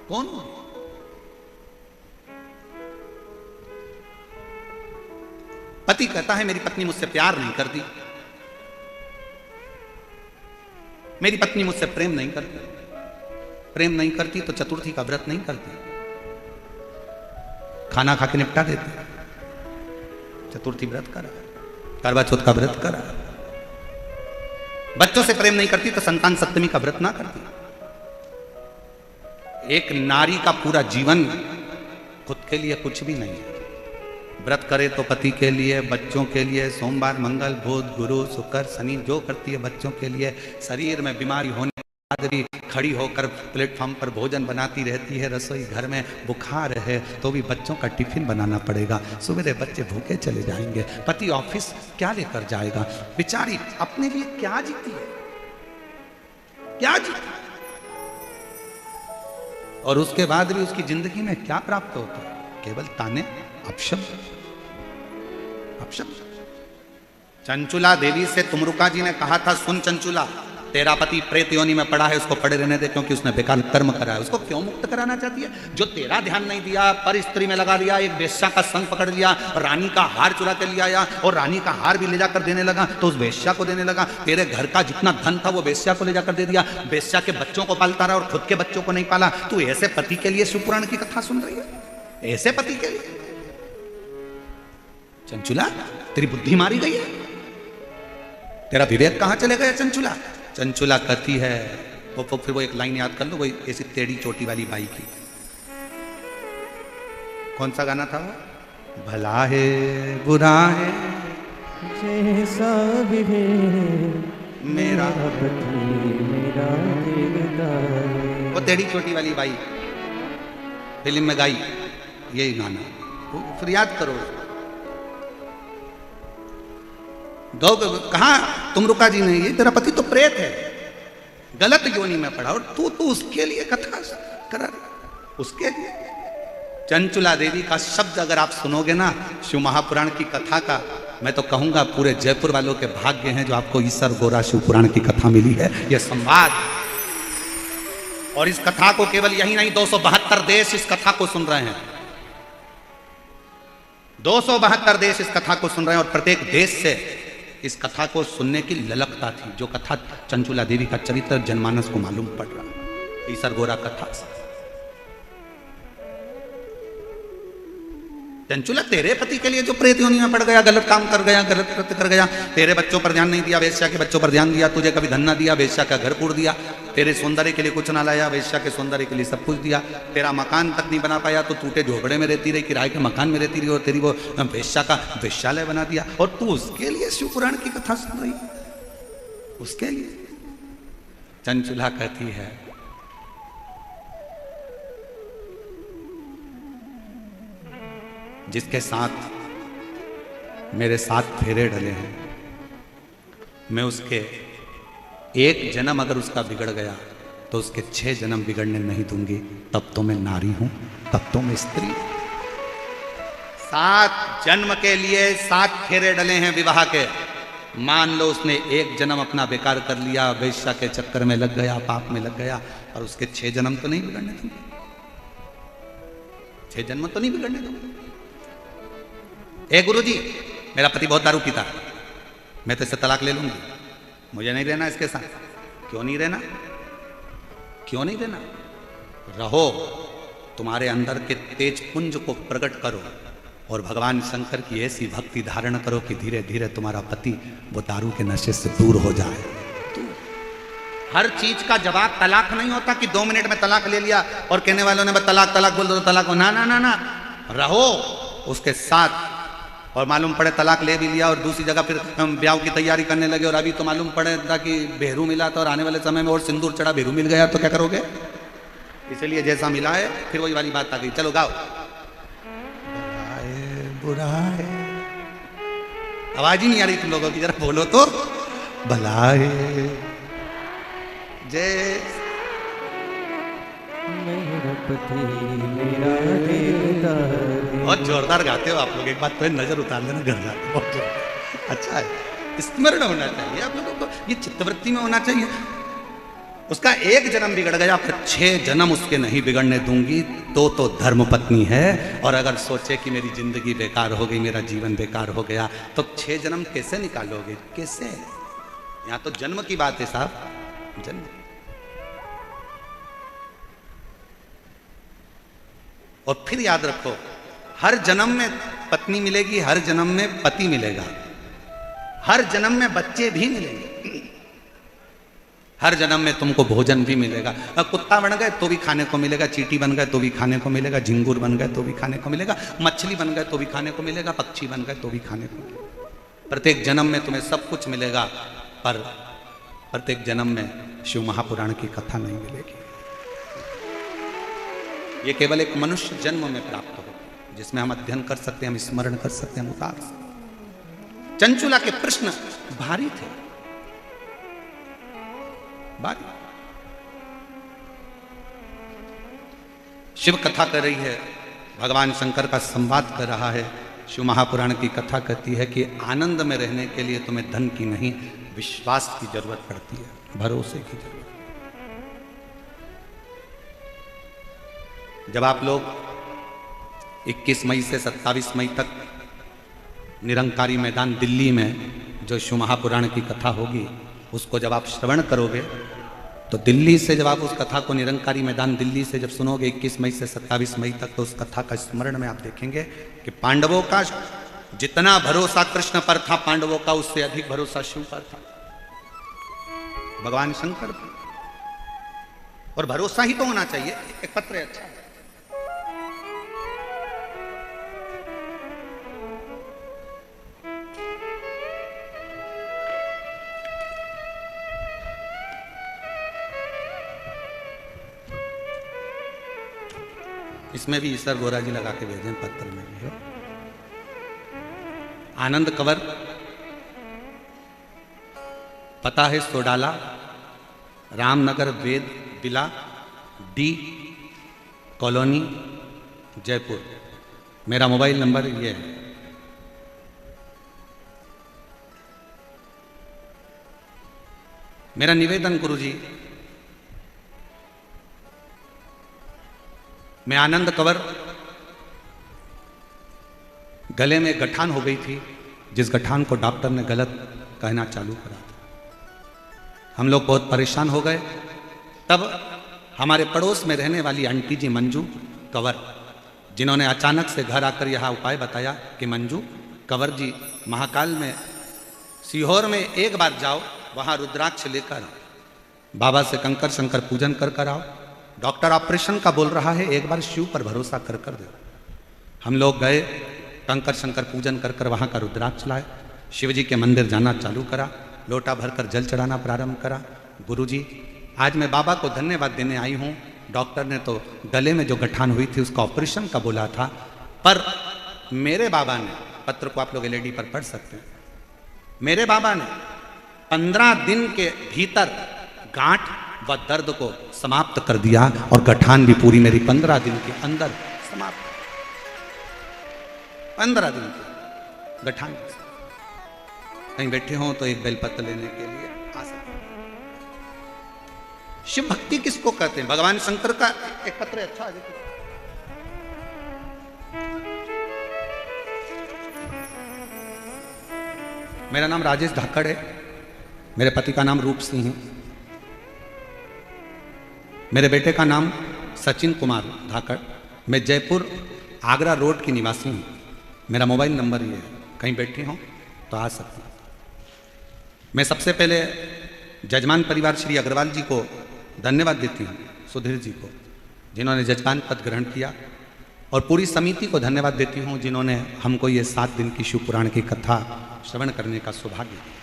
कौन? पति कहता है मेरी पत्नी मुझसे प्यार नहीं करती, मेरी पत्नी मुझसे प्रेम नहीं करती। प्रेम नहीं करती तो चतुर्थी का व्रत नहीं करती, खाना खा के निपटा देती। चतुर्थी व्रत करा, करवा चौथ का व्रत करा। बच्चों से प्रेम नहीं करती तो संतान सप्तमी का व्रत ना करती। एक नारी का पूरा जीवन खुद के लिए कुछ भी नहीं है। व्रत करे तो पति के लिए, बच्चों के लिए, सोमवार मंगल बुध गुरु शुक्र शनि जो करती है बच्चों के लिए। शरीर में बीमारी होने के बाद भी खड़ी होकर प्लेटफॉर्म पर भोजन बनाती रहती है, रसोई घर में बुखार है तो भी बच्चों का टिफिन बनाना पड़ेगा। सुबह बच्चे भूखे चले जाएंगे, पति ऑफिस क्या लेकर जाएगा। बेचारी अपने लिए क्या जीती है, क्या जीती। और उसके बाद भी उसकी जिंदगी में क्या प्राप्त होता है? केवल ताने, अपशब्द, अपशब्द। चंचुला देवी से तुमरुका जी ने कहा था, सुन चंचुला, तेरा पति प्रेत योनि में पड़ा है, उसको पड़े रहने दे, क्योंकि उसने बेकार कर्म करा है। उसको क्यों मुक्त कराना चाहती है? जो तेरा ध्यान नहीं दिया, पर स्त्री में लगा दिया, एक वेश्या का संग पकड़ लिया, रानी का हार चुरा के ले आया और रानी का हार भी ले जाकर देने लगा, तो उस वेश्या को देने लगा। तेरे घर का जितना धन था वो वेश्या को ले जाकर दे दिया, वेश्या के बच्चों को पालता रहा और खुद के बच्चों को नहीं पाला। तू ऐसे पति के लिए शिवपुराण की कथा सुन रही है? ऐसे पति के लिए? चंचुला, तेरी बुद्धि मारी गई है, तेरा विवेक कहां चले गया चंचुला? चंचुला कथी है वो, फिर वो एक लाइन याद कर लो, वही ऐसी टेढ़ी चोटी वाली बाई की। कौन सा गाना था वो? भला है बुरा है जैसा भी है मेरा पति मेरा दिलदार। वो टेढ़ी चोटी वाली बाई फिल्म में गाई यही गाना, फिर याद करो। दो कहा तुमरुका जी ने, ये तेरा पति तो प्रेत है, गलत योनि में पड़ा, और तू उसके लिए कथा करा, उसके लिए। चंचुला देवी का शब्द अगर आप सुनोगे ना शिव महापुराण की कथा का, मैं तो कहूंगा पूरे जयपुर वालों के भाग्य हैं जो आपको ईसर गोरा शिव पुराण की कथा मिली है, यह संवाद। और इस कथा को केवल यही नहीं, 272 देश इस कथा को सुन रहे हैं, 272 देश इस कथा को सुन रहे हैं, और प्रत्येक देश से इस कथा को सुनने की ललकता थी। जो कथा चंचुला देवी का चरित्र जनमानस को मालूम पड़ रहा ईसर गोरा कथा से। चंचुला, तेरे पति के लिए जो प्रेत योनि में पड़ गया, गलत काम कर गया, गलत कृत्य कर गया, तेरे बच्चों पर ध्यान नहीं दिया, वेश्या के बच्चों पर ध्यान दिया, तुझे कभी धन ना दिया, वेश्या का घर कूड़ दिया, तेरे सौंदर्य के लिए कुछ ना लाया, वेश्या के सौंदर्य के लिए सब कुछ दिया, तेरा मकान तक नहीं बना पाया तो टूटे झोपड़े में रहती रही, किराए के मकान में रहती रही, और तेरी वो वेश्या का वेश्यालय बना दिया, और तू उसके लिए शिव पुराण की कथा सुन रही, उसके लिए। चंचुला कहती है, जिसके साथ मेरे 7 फेरे डले हैं, मैं उसके एक जन्म अगर उसका बिगड़ गया तो उसके 6 जन्म बिगड़ने नहीं दूंगी। तब तो मैं नारी हूं, तब तो मैं स्त्री। 7 जन्म के लिए 7 फेरे डले हैं विवाह के। मान लो उसने एक जन्म अपना बेकार कर लिया, वेश्या के चक्कर में लग गया, पाप में लग गया, और उसके 6 जन्म तो नहीं बिगड़ने दूंगी, 6 जन्म तो नहीं बिगड़ने दूंगी। ए गुरुजी, मेरा पति बहुत दारू पीता, मैं तो इससे तलाक ले लूंगी, मुझे नहीं रहना इसके साथ। क्यों नहीं रहना? क्यों नहीं रहना? रहो, तुम्हारे अंदर के तेज पुंज को प्रकट करो और भगवान शंकर की ऐसी भक्ति धारण करो कि धीरे धीरे तुम्हारा पति वो दारू के नशे से दूर हो जाए। हर चीज का जवाब तलाक नहीं होता कि 2 मिनट में तलाक ले लिया और कहने वालों ने बस तलाक तलाक बोल दो, तलाक हो। ना ना ना ना, रहो उसके साथ। और मालूम पड़े तलाक ले भी लिया और दूसरी जगह फिर हम ब्याह की तैयारी करने लगे, और अभी तो मालूम पड़े था कि बेहरू मिला था और आने वाले समय में और सिंदूर चढ़ा बेहरू मिल गया, तो क्या करोगे? इसलिए जैसा मिला है फिर वही वाली बात आ गई। चलो गाओ, बुरा है, आवाज ही नहीं आ रही तुम लोगों की, जरा बोलो तो। भला है जय मेरा पति मेरा दिलदार। बहुत जोरदार गाते हो आप लोग, एक बात पे नजर उतार लेना, घर जाते बहुत जोरदार। अच्छा है, स्मरण होना चाहिए आप लोगों को, ये चित्तवृत्ति में होना चाहिए। उसका एक जन्म बिगड़ गया, फिर 6 जन्म उसके नहीं बिगड़ने दूंगी। तो धर्म पत्नी है, और अगर सोचे कि मेरी जिंदगी बेकार हो गई, मेरा जीवन बेकार हो गया, तो 6 जन्म कैसे निकालोगे? कैसे? यहाँ तो जन्म की बात है साहब, जन्म। और फिर याद रखो, हर जन्म में पत्नी मिलेगी, हर जन्म में पति मिलेगा, हर जन्म में बच्चे भी मिलेंगे, हर जन्म में तुमको भोजन भी मिलेगा। कुत्ता बन गए तो भी खाने को मिलेगा, चींटी बन गए तो भी खाने को मिलेगा, झिंगुर बन गए तो भी खाने को मिलेगा, मछली बन गए तो भी खाने को मिलेगा, पक्षी बन गए तो भी खाने को मिलेगा। प्रत्येक जन्म में तुम्हें सब कुछ मिलेगा, पर प्रत्येक जन्म में शिव महापुराण की कथा नहीं मिलेगी। ये केवल एक मनुष्य जन्म में प्राप्त हो, जिसमें हम अध्ययन कर सकते हैं, हम स्मरण कर सकते हैं, हम उतार सकते हैं। चंचुला के प्रश्न भारी थे, भारी। शिव कथा कर रही है, भगवान शंकर का संवाद कर रहा है। शिव महापुराण की कथा कहती है कि आनंद में रहने के लिए तुम्हें धन की नहीं, विश्वास की जरूरत पड़ती है, भरोसे की जरूरत। जब आप लोग 21 मई से 27 मई तक निरंकारी मैदान दिल्ली में जो शिव महापुराण की कथा होगी, उसको जब आप श्रवण करोगे तो दिल्ली से जब आप उस कथा को निरंकारी मैदान दिल्ली से जब सुनोगे 21 मई से 27 मई तक, तो उस कथा का स्मरण में आप देखेंगे कि पांडवों का जितना भरोसा कृष्ण पर था, पांडवों का उससे अधिक भरोसा शिव पर था, भगवान शंकर पर। और भरोसा ही तो होना चाहिए। एक पत्र है, अच्छा है। इसमें भी ईश्वर गोरा जी लगा के भेजे, पत्र में भी है। आनंद कंवर, पता है सोडाला, रामनगर वेद विला, डी कॉलोनी, जयपुर। मेरा मोबाइल नंबर ये है। मेरा निवेदन गुरुजी, मैं आनंद कंवर, गले में गठान हो गई थी, जिस गठान को डॉक्टर ने गलत कहना चालू करा था। हम लोग बहुत परेशान हो गए। तब हमारे पड़ोस में रहने वाली आंटी जी मंजू कंवर, जिन्होंने अचानक से घर आकर यह उपाय बताया कि मंजू कंवर जी, महाकाल में सीहोर में एक बार जाओ, वहां रुद्राक्ष लेकर बाबा से कंकर शंकर पूजन कर कर आओ। डॉक्टर ऑपरेशन का बोल रहा है, एक बार शिव पर भरोसा कर कर दो। हम लोग गए, कंकर शंकर पूजन कर कर वहाँ का रुद्राक्ष लाए, शिव जी के मंदिर जाना चालू करा, लोटा भरकर जल चढ़ाना प्रारंभ करा। गुरुजी, आज मैं बाबा को धन्यवाद देने आई हूँ। डॉक्टर ने तो गले में जो गठान हुई थी उसका ऑपरेशन का बोला था, पर मेरे बाबा ने, पत्र को आप लोग एलईडी पर पढ़ सकते हैं, मेरे बाबा ने 15 दिन के भीतर गांठ व दर्द को समाप्त कर दिया और गठान भी पूरी मेरी 15 दिन के अंदर समाप्त। 15 दिन के गठान। कहीं बैठे हो तो एक बेलपत्र लेने के लिए आ सकते हैं। शिव भक्ति किसको कहते हैं? भगवान शंकर का एक पत्र अच्छा है, देखिए। मेरा नाम राजेश धाकड़ है, मेरे पति का नाम रूप सिंह है, मेरे बेटे का नाम सचिन कुमार धाकड़। मैं जयपुर आगरा रोड की निवासी हूँ। मेरा मोबाइल नंबर ये है, कहीं बैठे हो तो आ सकते हैं। मैं सबसे पहले जजमान परिवार श्री अग्रवाल जी को धन्यवाद देती हूँ, सुधीर जी को, जिन्होंने जजमान पद ग्रहण किया, और पूरी समिति को धन्यवाद देती हूँ जिन्होंने हमको ये 7 दिन की शिव पुराण की कथा श्रवण करने का सौभाग्य दिया।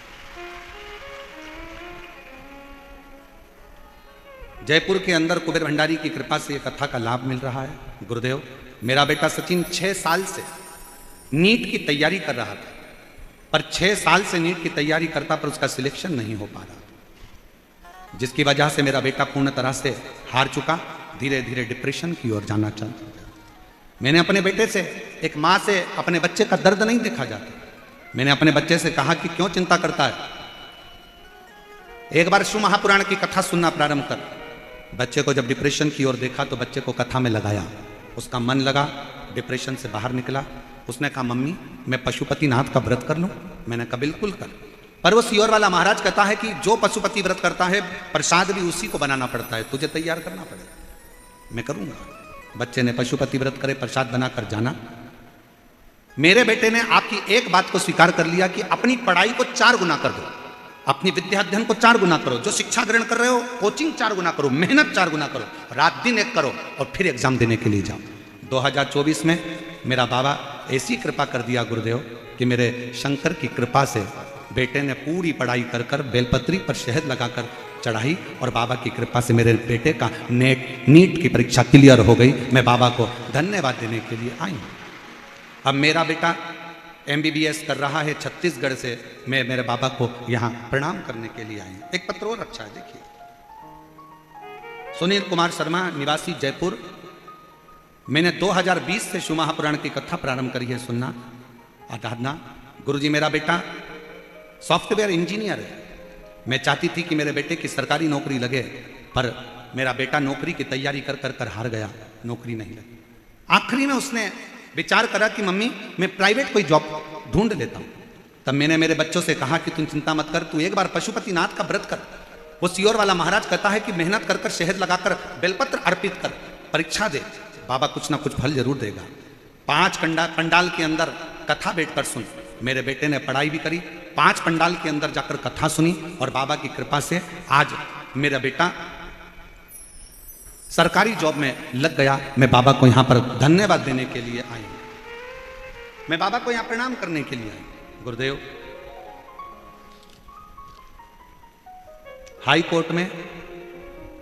जयपुर के अंदर कुबेर भंडारी की कृपा से ये कथा का लाभ मिल रहा है। गुरुदेव, मेरा बेटा सचिन 6 साल से नीट की तैयारी कर रहा था, पर 6 साल से नीट की तैयारी करता पर उसका सिलेक्शन नहीं हो पा रहा, जिसकी वजह से मेरा बेटा पूर्ण तरह से हार चुका, धीरे धीरे डिप्रेशन की ओर जाना चाहता। मैंने अपने बेटे से, एक माँ से अपने बच्चे का दर्द नहीं देखा जाता, मैंने अपने बच्चे से कहा कि क्यों चिंता करता है, एक बार शिव महापुराण की कथा सुनना प्रारंभ कर। बच्चे को जब डिप्रेशन की ओर देखा तो बच्चे को कथा में लगाया, उसका मन लगा, डिप्रेशन से बाहर निकला। उसने कहा, मम्मी मैं पशुपतिनाथ का व्रत कर लूं? मैंने कहा बिल्कुल कर। पर वो सीहोर वाला महाराज कहता है कि जो पशुपति व्रत करता है प्रसाद भी उसी को बनाना पड़ता है, तुझे तैयार करना पड़ेगा। मैं करूंगा। बच्चे ने पशुपति व्रत करे, प्रसाद बनाकर जाना। मेरे बेटे ने आपकी एक बात को स्वीकार कर लिया कि अपनी पढ़ाई को 4 गुना कर दो, अपनी विद्या अध्ययन को 4 गुना करो, जो शिक्षा ग्रहण कर रहे हो कोचिंग 4 गुना करो, मेहनत 4 गुना करो, रात दिन एक करो और फिर एग्जाम देने के लिए जाओ। 2024 में मेरा बाबा ऐसी कृपा कर दिया गुरुदेव कि मेरे शंकर की कृपा से बेटे ने पूरी पढ़ाई कर कर बेलपत्री पर शहद लगाकर चढ़ाई, और बाबा की कृपा से मेरे बेटे का नीट की परीक्षा क्लियर हो गई। मैं बाबा को धन्यवाद देने के लिए आई हूँ। अब मेरा बेटा MBBS कर रहा है छत्तीसगढ़ से, मैं मेरे बाबा को यहाँ प्रणाम करने के लिए आई। एक पत्र और अच्छा है, देखिए। सुनील कुमार शर्मा, निवासी जयपुर, मैंने 2020 से शिव महापुराण की कथा प्रारंभ करी है सुनना, आराधना। गुरुजी मेरा बेटा सॉफ्टवेयर इंजीनियर है। मैं चाहती थी कि मेरे बेटे की सरकारी नौकरी लगे, पर मेरा बेटा नौकरी की तैयारी कर कर कर हार गया, नौकरी नहीं लगी। आखिरी में उसने विचार करा कि मम्मी मैं प्राइवेट कोई जॉब ढूंढ लेता हूँ। तब मैंने मेरे बच्चों से कहा कि तुम चिंता मत कर, तू एक बार पशुपतिनाथ का व्रत कर। वो सियोर वाला महाराज कहता है कि मेहनत कर कर शहद लगाकर बेलपत्र अर्पित कर, परीक्षा दे, बाबा कुछ ना कुछ फल जरूर देगा। 5 पंडाल के अंदर कथा बैठकर सुन। मेरे बेटे ने पढ़ाई भी करी, 5 पंडाल के अंदर जाकर कथा सुनी, और बाबा की कृपा से आज मेरा बेटा सरकारी जॉब में लग गया। मैं बाबा को यहाँ पर धन्यवाद देने के लिए आई, मैं बाबा को यहाँ प्रणाम करने के लिए आई। गुरुदेव, हाई कोर्ट में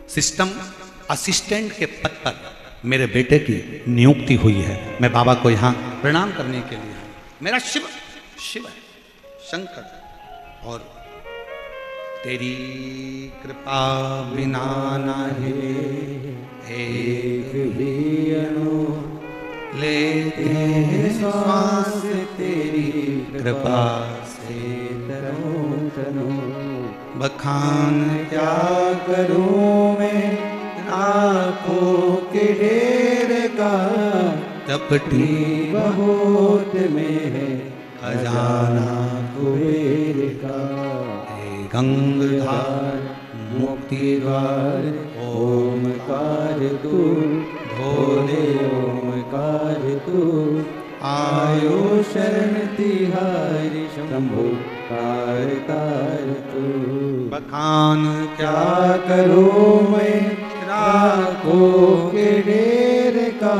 सिस्टम असिस्टेंट के पद पर मेरे बेटे की नियुक्ति हुई है। मैं बाबा को यहाँ प्रणाम करने के लिए आई। मेरा शिव शिव है, शंकर। और तेरी कृपा बिना नहीं एक भी अणु लेते हैं श्वास, तेरी कृपा से तनो तनो। बखान क्या करूं मैं आँखों के ढेर का, चपटी बहुत में है खजाना कुबेर का। गंगाधार मुक्ति द्वार ओमकार तू, भोले ओमकार तू। आयो शरण तिहारी शंभु कारतार तू। बखान क्या करूं मैं राखों के ढेर का,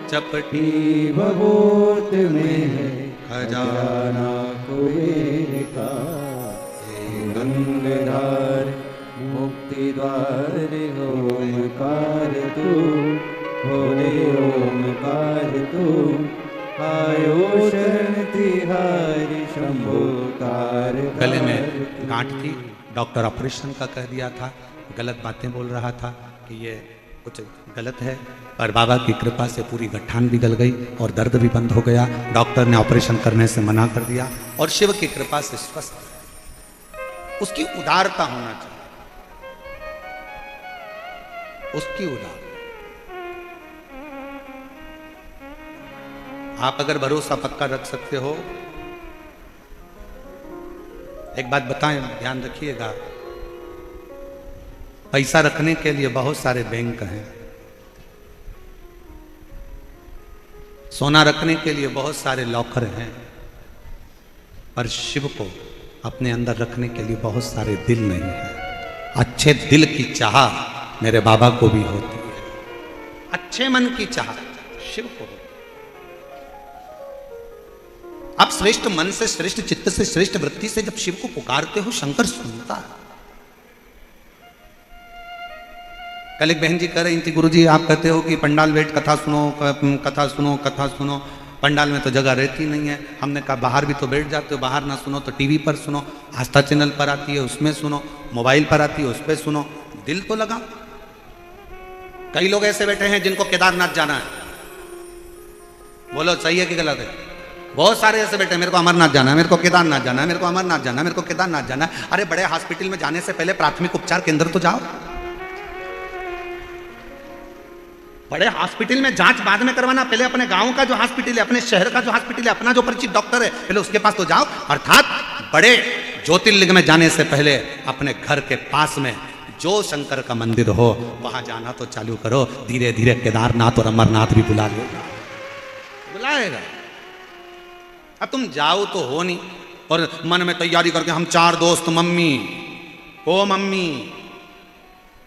चपटी बबूत में है खजाना कुबेर का। गंगाधार मुक्ति द्वार ओमकार तू, भोले ओमकार तू। आयो शरण तिहारी शंभु कारतार। गले में गांठ थी, डॉक्टर ऑपरेशन का कह दिया था, गलत बातें बोल रहा था कि ये कुछ गलत है, पर बाबा की कृपा से पूरी गठान भी गल गई और दर्द भी बंद हो गया। डॉक्टर ने ऑपरेशन करने से मना कर दिया और शिव की कृपा से स्वस्थ। उसकी उदारता होना चाहिए, उसकी उदार। आप अगर भरोसा पक्का रख सकते हो, एक बात बताएं, ध्यान रखिएगा, पैसा रखने के लिए बहुत सारे बैंक हैं, सोना रखने के लिए बहुत सारे लॉकर हैं, पर शिव को अपने अंदर रखने के लिए बहुत सारे दिल नहीं है। अच्छे दिल की चाह मेरे बाबा को भी होती है, अच्छे मन की चाह शिव को होती है। आप श्रेष्ठ मन से, श्रेष्ठ चित्त से, श्रेष्ठ वृत्ति से जब शिव को पुकारते हो, शंकर सुनता है। कल एक बहन जी कह रही थी, गुरुजी आप कहते हो कि पंडाल बैठ कथा सुनो, कथा सुनो, कथा सुनो, पंडाल में तो जगह रहती नहीं है। हमने कहा बाहर भी तो बैठ जाते हो, बाहर ना सुनो तो टीवी पर सुनो, आस्था चैनल पर आती है उसमें सुनो, मोबाइल पर आती है उस पर सुनो, दिल तो लगाओ। कई लोग ऐसे बैठे हैं जिनको केदारनाथ जाना है, बोलो सही है कि गलत है? बहुत सारे ऐसे बैठे हैं, मेरे को अमरनाथ जाना है, मेरे को केदारनाथ जाना है, मेरे को अमरनाथ जाना है, मेरे को केदारनाथ जाना है। अरे बड़े हॉस्पिटल में जाने से पहले प्राथमिक उपचार केंद्र तो जाओ। बड़े हॉस्पिटल में जांच बाद में करवाना, पहले अपने गांव का जो हॉस्पिटल है, अपने शहर का जो हॉस्पिटल है, अपना जो परिचित डॉक्टर है, पहले उसके पास तो जाओ। अर्थात बड़े ज्योतिर्लिंग में जाने से पहले अपने घर के पास में जो शंकर का मंदिर हो वहां जाना तो चालू करो। धीरे धीरे केदारनाथ और अमरनाथ भी बुला लेगा, बुलाएगा। अब तुम जाओ तो हो नहीं, और मन में तैयारी करके हम 4 दोस्त, मम्मी ओ मम्मी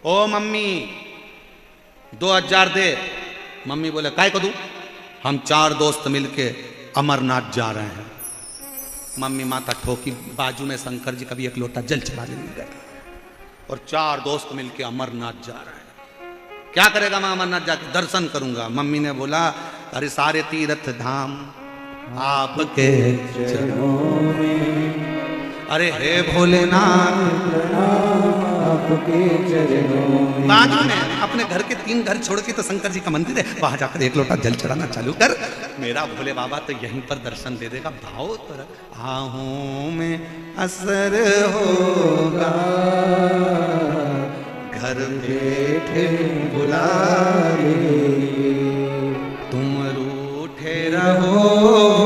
ओ मम्मी 2000 दे। मम्मी बोले काय को दूं? हम 4 दोस्त मिलके अमरनाथ जा रहे हैं। मम्मी माता ठोकी, बाजू में शंकर जी कभी एक लोटा जल चढ़ा लेंगे, और 4 दोस्त मिलके अमरनाथ जा रहे हैं। क्या करेगा मैं अमरनाथ जाके? दर्शन करूंगा। मम्मी ने बोला अरे सारे तीर्थ धाम आपके चरणों में, अरे हे भोलेनाथ आपके चरणों में। बाजू में अपने घर के 3 घर छोड़ के तो शंकर जी का मंदिर है, वहां जाकर 1 लोटा जल चढ़ाना चालू कर, मेरा भोले बाबा तो यहीं पर दर्शन दे देगा। भाव तो आहों में असर होगा, घर बैठे बुला लेंगे, तुम रूठे रहो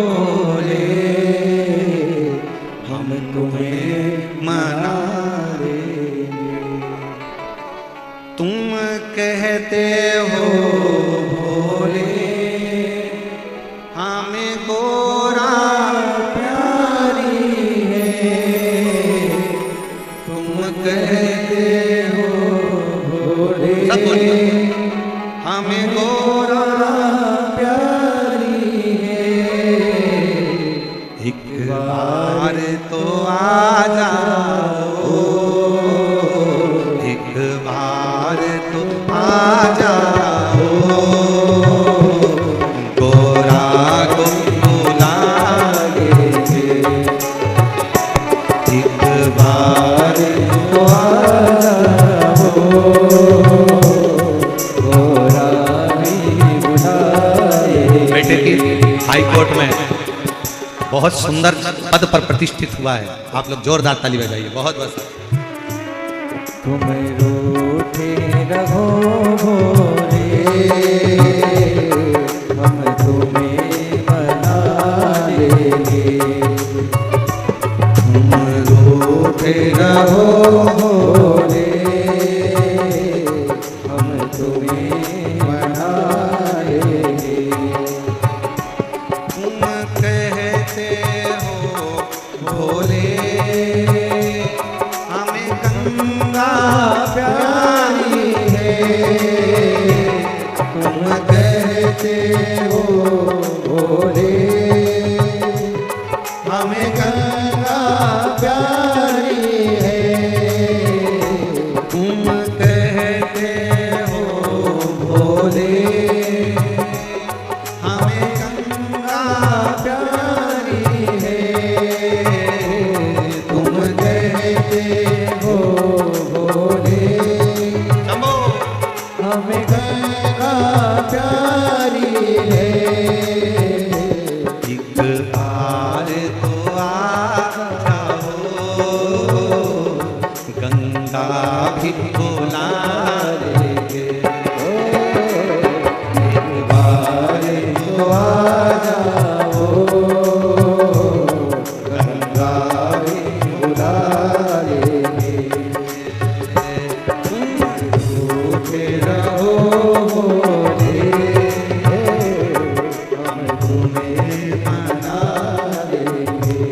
भोले, हम तुम्हें मना लेंगे। तुम कहते हो भोले हमें गोरा प्यारी है, तुम कहते हो भोले सब बोलिए हमें गोरा प्यारी है, एक बार तो आ जाओ, एक बार तो आ जाओ, गोरा को बुला लेंगे, एक बार तो आ जाओ, गोरा भी बुलाए। बेटे की हाई कोर्ट में बहुत सुंदर पद पर प्रतिष्ठित हुआ है, आप लोग जोरदार ताली बजाइए। बहुत बस तुम रूठे रहो भोले, हम तुम्हें मना लेंगे, तुम रूठे रहो भोले, हम तुम्हें मना लेंगे। तुम कहते हो भोले हमें गंगा प्यारी है, तुम कहते हो भोले हमें गंगा प्यारी है, तुम कहते हो भोले हमें गंगा प्यारी है, तुम कहते हो भोले चंबो हमें गंगा प्यारी है, एक बार तो आ जाओ, गंगा भी बुला लेंगे, एक बार तो आ जाओ, गंगा भी बुला लेंगे, तुम रूठे रहो भोले, हम तुम्हें मना लेंगे।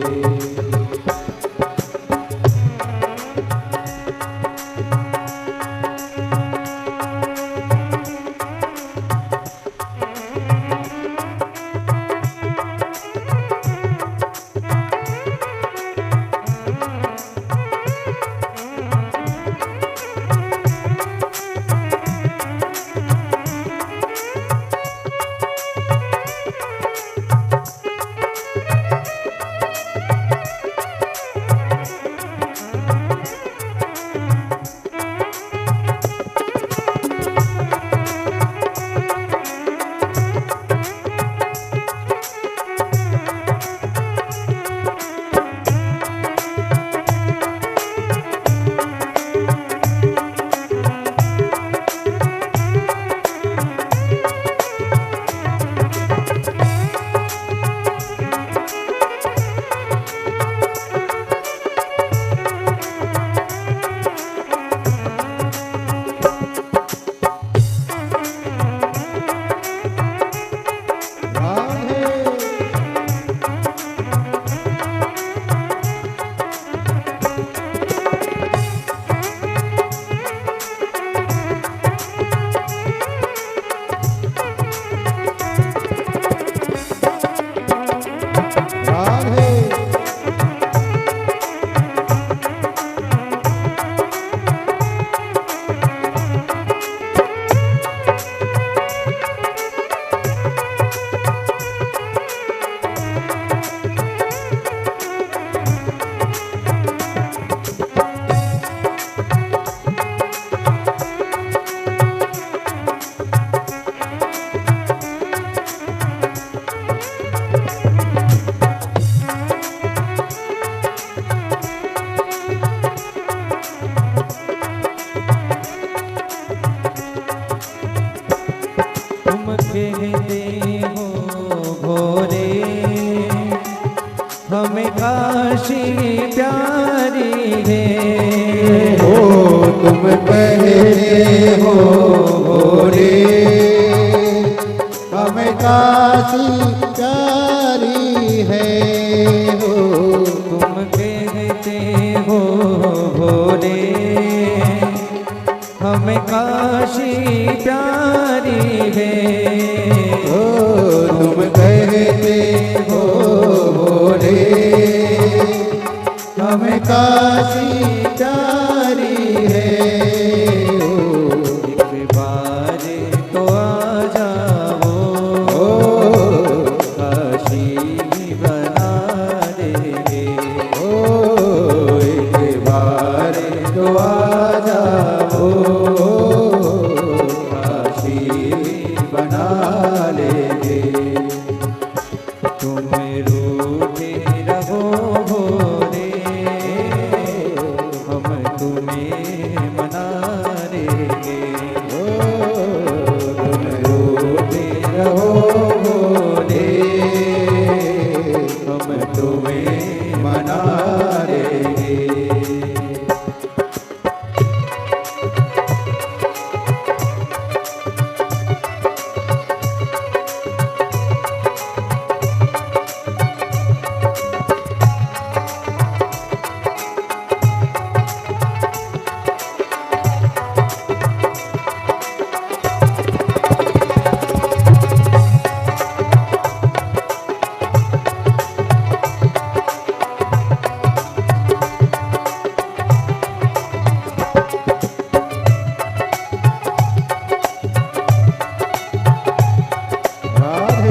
प्यारी है हो। तुम कहते हो भोले हमें काशी प्यारी है। ओ तुम कहते हो भोले हमें काशी प्यारी है हो। एक बार तो आ जाओ काशी बना देंगे। ओ एक बार तो आ जाओ काशी बना लेंगे। तुम रूठे रहो भोले हम तुम्हें मना देंगे। ओ तुम रोते रहो भोले हम तुम्हें मना लेंगे। राधे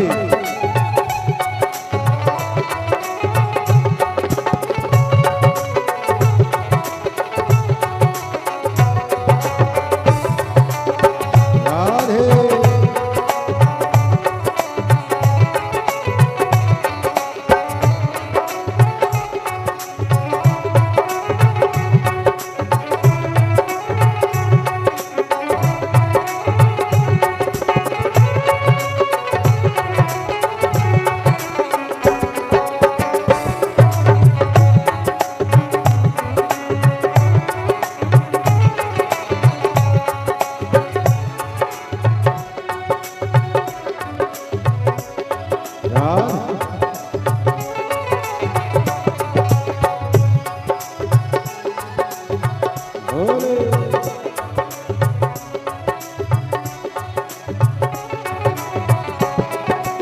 राधे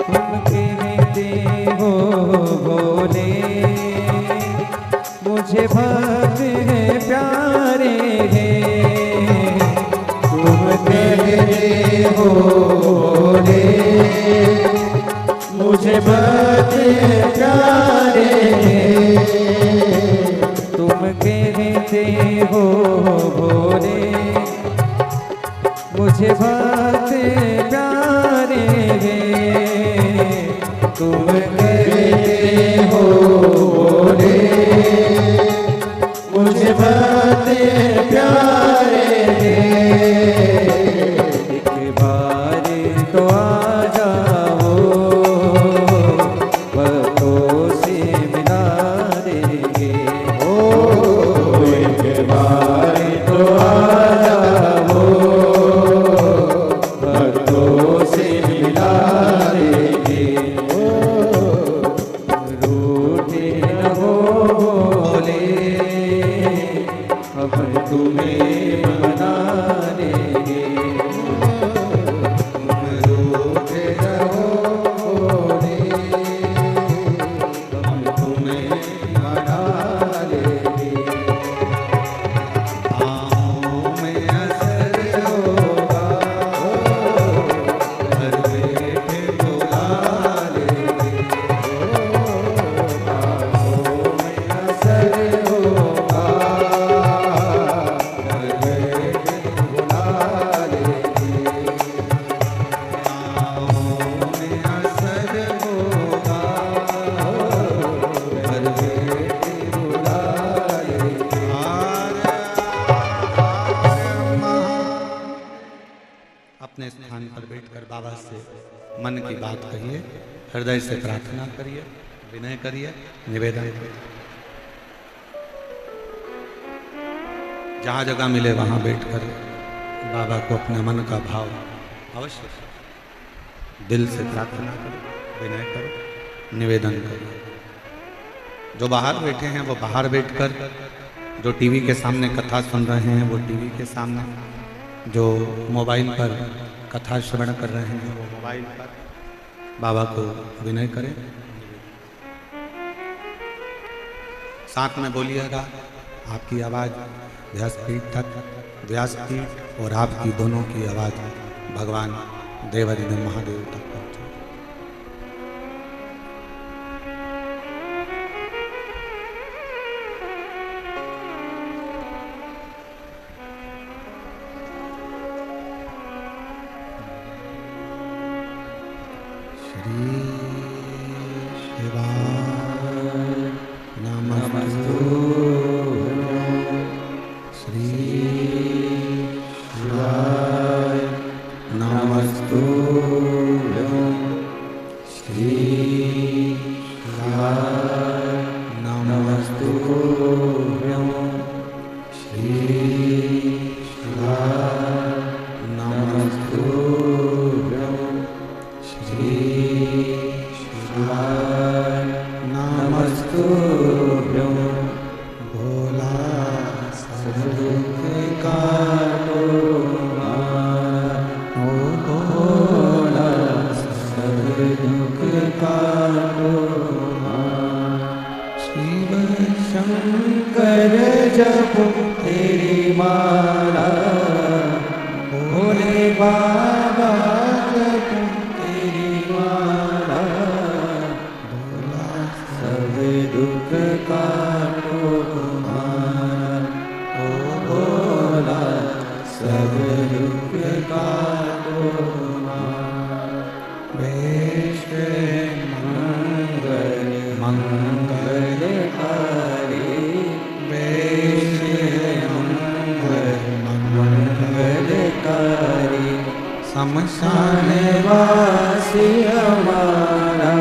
तुम कहते हो भोले मुझे भक्त है प्यारे हैं। तुम कहते हो भोले मुझे बड़े प्यारे तुम कहते हो भोले मुझे भक्त प्यारे हैं। तुम कहते हो भोले मुझे बड़े प्यारे एक बार तो आ जाओ भक्तों से मिला देंगे। ओ एक बार तो आ जाओ भक्तों से मिला देंगे। रूठे रहो भोले हम तुम्हें मना देंगे। तुम रोते रहो भोले हम तुम्हें मना लेंगे। आँखों में असर होगा घर बैठे बुला लेंगे। आँखों में असर होगा घर बैठे बुला लेंगे। आँखों में असर होगा घर बैठे बुला लेंगे। अपने स्थान पर बैठकर बाबा से मन की बात कहिए, हृदय से प्रार्थना करिए, विनय करिए, निवेदन करिए। जहाँ जगह मिले वहाँ बैठकर बाबा को अपने मन का भाव अवश्य दिल से प्रार्थना करें। विनय करो, निवेदन करो। जो बाहर बैठे हैं वो बाहर बैठकर, जो टीवी के सामने कथा सुन रहे हैं वो टीवी के सामने, जो मोबाइल पर कथा श्रवण कर रहे हैं वो मोबाइल पर बाबा को विनय करें। साथ में बोलिएगा, आपकी आवाज़ व्यासपीठ तक, व्यासपीठ और आपकी दोनों की आवाज़ भगवान देवाधिदेव महादेव तक पहुँचे। श्री शिवाय नमस्तु, श्री शिवाय नमस्तु, श्री शिवाय नमस्तु, श्री शिवाय नमस्तु, श्री शिवाय नमस्तु। भोला सब दुख काटो, ओ भोला सब दुख काटो। शिव शंकर जप तेरी माला, भोले बाबा जप तेरी माला। भोला सब दुख काटो हमारा, ओ भोला सब दुख काटो हमारा। वेश मंगल मंगलकारी, वेश मंगल मंगलकारी। शमशान वासी हमारा,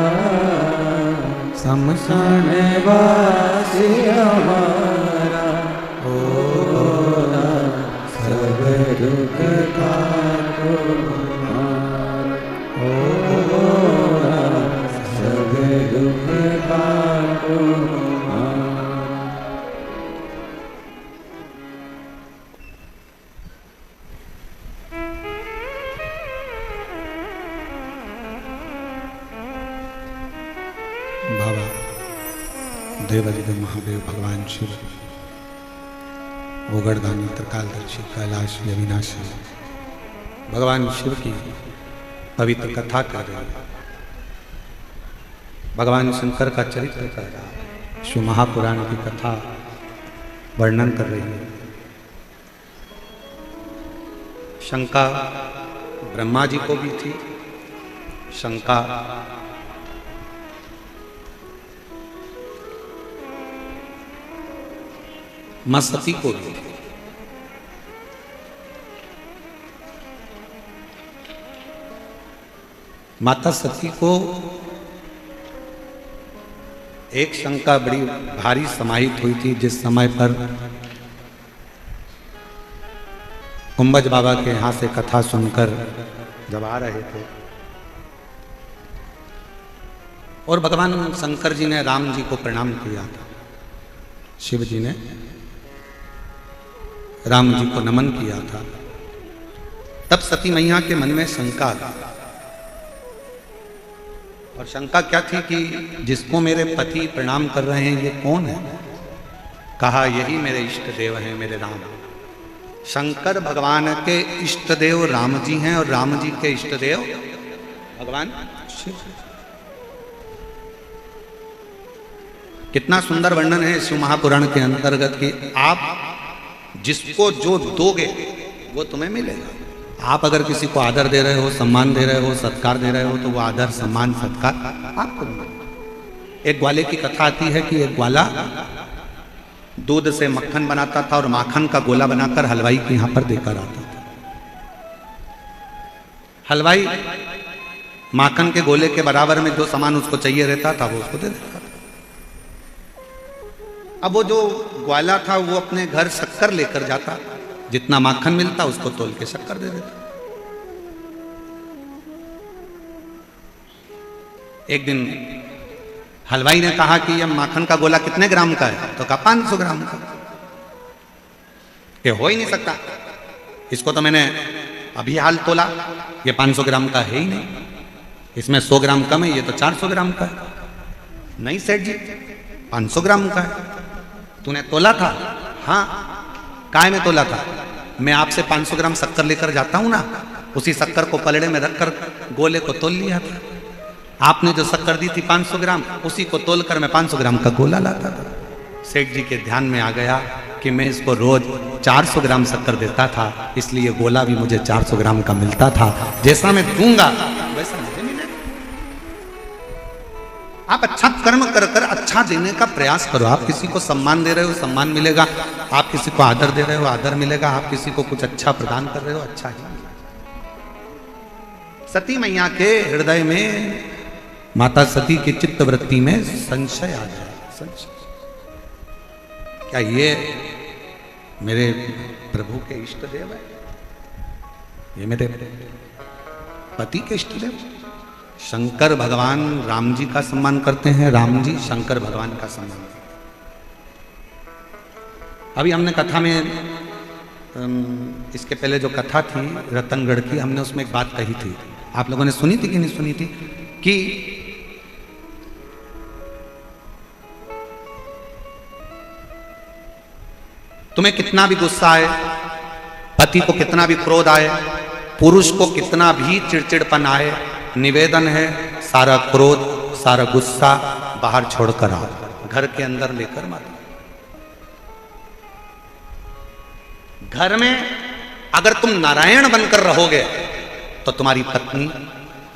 शमशान वासी हमारा। ओ भोला सब दुख काटो हमारा, ओ भोला सब दुख काटो हमारा। बाबा देवाधिदेव महादेव भगवान शिव, ओगड़दानी त्रिकालदर्शी कैलाश अविनाशी, भगवान शिव की पवित्र कथा कर रहे हैं। भगवान शंकर का चरित्र कर रहा है, शिव महापुराण की कथा वर्णन कर रही है। शंका ब्रह्मा जी को भी थी, शंका मां सती को भी थी। माता सती को एक शंका बड़ी भारी समाहित हुई थी, जिस समय पर कुंभज बाबा के यहाँ से कथा सुनकर जब आ रहे थे और भगवान शंकर जी ने राम जी को प्रणाम किया था, शिव जी ने राम जी को नमन किया था, तब सती मैया के मन में शंका थी। और शंका क्या थी कि जिसको मेरे पति प्रणाम कर रहे हैं ये कौन है? कहा यही मेरे इष्ट देव हैं, मेरे राम। शंकर भगवान के इष्ट देव राम जी हैं और राम जी के इष्ट देव भगवान शिव। कितना सुंदर वर्णन है शिव महापुराण के अंतर्गत कि आप जिसको जो दोगे वो तुम्हें मिलेगा। आप अगर किसी को आदर दे रहे हो, सम्मान दे रहे हो, सत्कार दे रहे हो, तो वो आदर सम्मान सत्कार आपको मिलेगा। एक ग्वाले की कथा आती है कि एक ग्वाला दूध से मक्खन बनाता था और माखन का गोला बनाकर हलवाई के यहाँ पर देकर आता था। हलवाई माखन के गोले के बराबर में जो सामान उसको चाहिए रहता था वो उसको दे देता था। अब वो जो ग्वाला था वो अपने घर शक्कर लेकर जाता, जितना माखन मिलता उसको तोल के शक्कर दे देता। एक दिन हलवाई ने कहा कि यह माखन का गोला कितने ग्राम का है? तो कहा 500 ग्राम का। ये हो ही नहीं सकता, इसको तो मैंने अभी हाल तोला, ये 500 ग्राम का है ही नहीं, इसमें 100 ग्राम कम है, ये तो 400 ग्राम का है। नहीं सेठ जी, 500 ग्राम का है। तूने तोला था? हाँ। काय में तोला था? मैं आपसे 500 ग्राम शक्कर लेकर जाता हूं ना, उसी शक्कर को पलड़े में रखकर गोले को तोल लिया था। आपने जो शक्कर दी थी 500 ग्राम, उसी को तोलकर मैं 500 ग्राम का गोला लाता था। सेठ जी के ध्यान में आ गया कि मैं इसको रोज 400 ग्राम शक्कर देता था, इसलिए गोला भी मुझे 400 ग्राम का मिलता था। जैसा मैं दूंगा वैसा मुझे मिलेगा। आप अच्छा कर्म कर कर अच्छा देने का प्रयास करो। आप किसी को सम्मान दे रहे हो, सम्मान मिलेगा। आप किसी को आदर दे रहे हो, आदर मिलेगा। आप किसी को कुछ अच्छा प्रदान कर रहे हो, अच्छा ही मिलेगा। सती मैया के हृदय में, माता सती की चित्त वृत्ति में संशय आ गया। संशय, क्या ये मेरे प्रभु के इष्ट देव है? ये मेरे पति के इष्ट देव? शंकर भगवान राम जी का सम्मान करते हैं, राम जी शंकर भगवान का सम्मान करते हैं। अभी हमने कथा में, इसके पहले जो कथा थी रतनगढ़ की, हमने उसमें एक बात कही थी, आप लोगों ने सुनी थी कि नहीं सुनी थी, कि तुम्हें कितना भी गुस्सा आए, पति को कितना भी क्रोध आए, पुरुष को कितना भी चिड़चिड़पन आए, निवेदन है सारा क्रोध सारा गुस्सा बाहर छोड़कर आओ, घर के अंदर लेकर मत। घर में अगर तुम नारायण बनकर रहोगे तो तुम्हारी पत्नी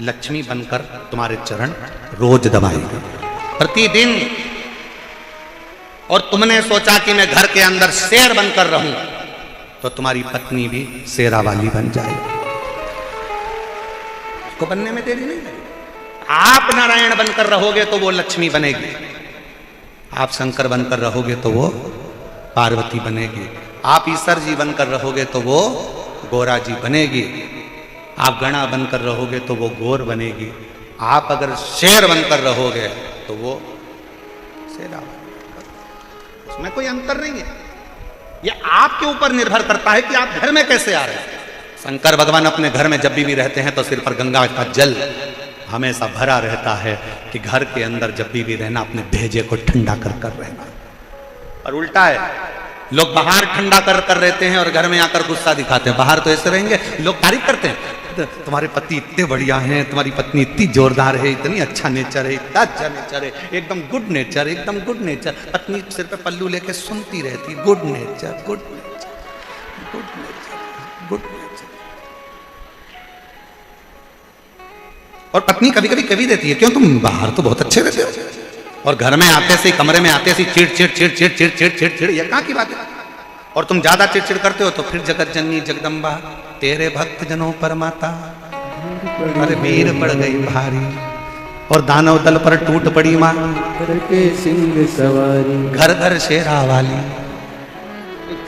लक्ष्मी बनकर तुम्हारे चरण रोज दबाएगी प्रतिदिन। और तुमने सोचा कि मैं घर के अंदर शेर बनकर रहूं, तो तुम्हारी पत्नी भी शेरा वाली बन जाएगी। उसको बनने में देरी नहीं लगेगी। आप नारायण बनकर रहोगे तो वो लक्ष्मी बनेगी, आप शंकर बनकर रहोगे तो वो पार्वती बनेगी, आप ईश्वर जी बनकर रहोगे तो वो गोरा जी बनेगी, आप गणा बनकर रहोगे तो वो गोर बनेगी, आप अगर शेर बनकर रहोगे तो वो शेरा बनेगी। उसमें कोई अंतर नहीं है। यह आपके ऊपर निर्भर करता है कि आप घर में कैसे आ रहे हैं। शंकर भगवान अपने घर में जब भी रहते हैं तो सिर पर गंगा का जल हमेशा भरा रहता है कि घर के अंदर जब भी रहना अपने भेजे को ठंडा कर कर रहना। और उल्टा है, लोग बाहर ठंडा कर कर रहते हैं और घर में आकर गुस्सा दिखाते हैं। बाहर तो ऐसे रहेंगे, लोग तारीफ करते हैं, तुम्हारे पति इतने बढ़िया हैं, तुम्हारी पत्नी इतनी जोरदार है, इतनी अच्छा नेचर है, इतना अच्छा नेचर है, एकदम गुड नेचर, एकदम गुड नेचर। पत्नी सिर पे पल्लू लेके सुनती रहती, good nature good nature good nature good nature. और पत्नी कभी कभी कभी देती है, क्यों तुम बाहर तो बहुत अच्छे रहते हो और घर में आते से, कमरे में आते से चिड़ चिड़ चिड़ चिड़ चिड़ चिड़ चिड़ चिड़, ये कहाँ की बात है। और तुम ज्यादा चिड़चिड़ करते हो तो फिर जगत जननी जगदम्बा तेरे भक्त जनों पर माता, अरे भीड़ पड़ गई भारी और दानव दल पर टूट पड़ी माँ, करके सिंह सवारी घर घर शेरा वाली।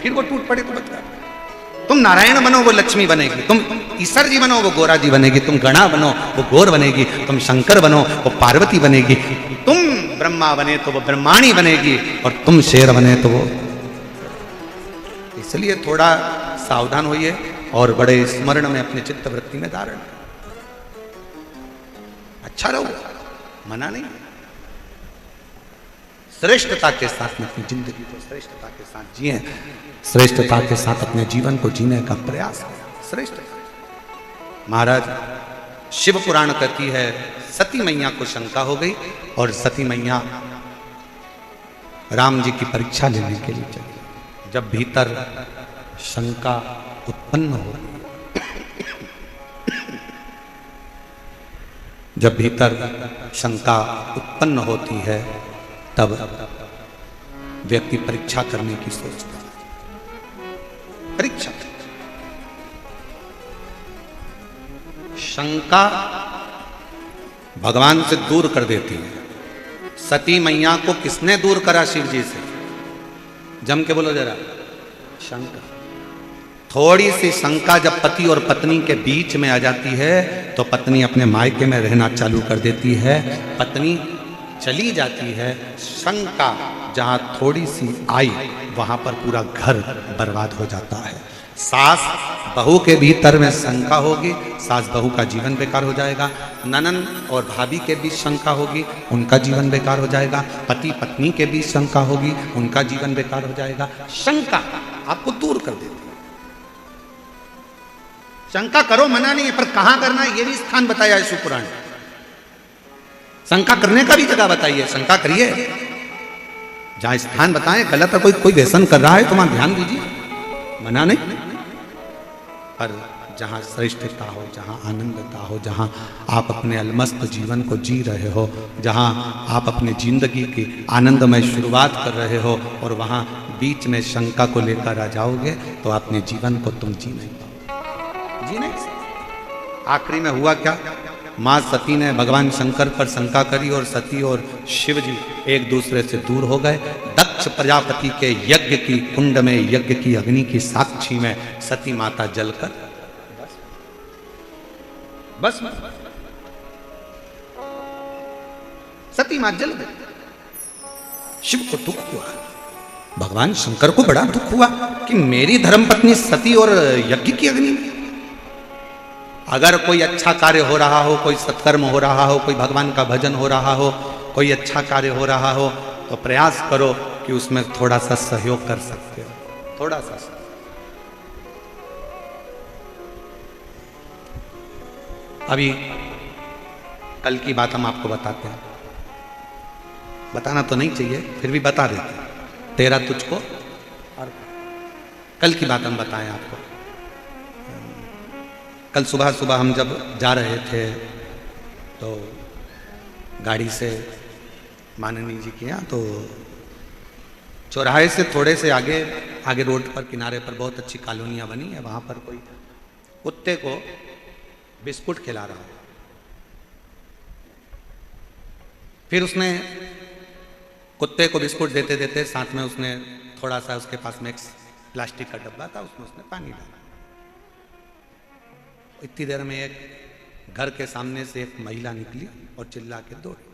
फिर वो टूट पड़े तो बता। तुम नारायण बनो वो लक्ष्मी बनेगी, तुम ईश्वर जी बनो वो गोरा जी बनेगी, तुम गणा बनो वो गोर बनेगी, तुम शंकर बनो वो पार्वती बनेगी, तुम ब्रह्मा बने तो वो ब्रह्माणी बनेगी और तुम शेर बने तो वो। इसलिए थोड़ा सावधान होइए और बड़े स्मरण में अपने चित्त वृत्ति में धारण। अच्छा रहो, मना नहीं। श्रेष्ठता के साथ में अपनी जिंदगी को श्रेष्ठता के साथ जिए, श्रेष्ठता के साथ अपने जीवन को जीने का प्रयास करें। श्रेष्ठ महाराज शिव पुराण कहती है, सती मैया को शंका हो गई और सती मैया राम जी की परीक्षा लेने के लिए चली। जब भीतर शंका उत्पन्न हो, जब भीतर शंका उत्पन्न होती है तब व्यक्ति परीक्षा करने की सोचता है। परीक्षा, शंका भगवान से दूर कर देती है। सती मैया को किसने दूर करा शिव जी से? जम के बोलो जरा, शंका। थोड़ी सी शंका जब पति और पत्नी के बीच में आ जाती है तो पत्नी अपने मायके में रहना चालू कर देती है, पत्नी चली जाती है। शंका जहां थोड़ी सी आई वहां पर पूरा घर बर्बाद हो जाता है। सास बहू के भीतर में शंका होगी, सास बहू का जीवन बेकार हो जाएगा। ननन और भाभी के बीच शंका होगी, उनका जीवन बेकार हो जाएगा। पति पत्नी के बीच शंका होगी, उनका जीवन बेकार हो जाएगा। शंका आपको दूर कर देती है। शंका करो, मना नहीं है, पर कहां करना है ये भी स्थान बताया है शिवपुराण। शंका करने का भी जगह बताइए, शंका करिए। जहां स्थान बताएं, गलत है, कोई व्यसन कर रहा है तो वहां ध्यान दीजिए, मना नहीं। पर जहां श्रेष्ठता हो, जहां आनंदता हो, जहां आप अपने अलमस्त जीवन को जी रहे हो, जहां आप अपने जिंदगी की आनंदमय शुरुआत कर रहे हो और वहां बीच में शंका को लेकर आ जाओगे तो अपने जीवन को तुम जी नहीं पाओगे, जी नहीं। आखिरी में हुआ क्या? माँ सती ने भगवान शंकर पर शंका करी और सती और शिव जी एक दूसरे से दूर हो गए। दक्ष प्रजापति के यज्ञ की कुंड में, यज्ञ की अग्नि की साक्षी में सती माता जलकर बस सती मां जल गई। शिव को दुख हुआ, भगवान शंकर को बड़ा दुख हुआ कि मेरी धर्मपत्नी सती और यज्ञ की अग्नि में। अगर कोई अच्छा कार्य हो रहा हो, कोई सत्कर्म हो रहा हो, कोई भगवान का भजन हो रहा हो, कोई अच्छा कार्य हो रहा हो, तो प्रयास करो कि उसमें थोड़ा सा सहयोग कर सकते हो, थोड़ा सा। अभी कल की बात हम आपको बताते हैं, बताना तो नहीं चाहिए फिर भी बता देते हैं। तेरा तुझको, और कल की बात हम बताएं आपको। कल सुबह सुबह हम जब जा रहे थे तो गाड़ी से माननीय जी के यहाँ, तो चौराहे से थोड़े से आगे रोड पर किनारे पर बहुत अच्छी कॉलोनियाँ बनी है। वहाँ पर कोई कुत्ते को बिस्कुट खिला रहा है। फिर उसने कुत्ते को बिस्कुट देते देते साथ में उसने थोड़ा सा, उसके पास में एक प्लास्टिक का डब्बा था, उसमें उसने पानी डाला। इतनी देर में एक घर के सामने से एक महिला निकली और चिल्ला के दौड़ी।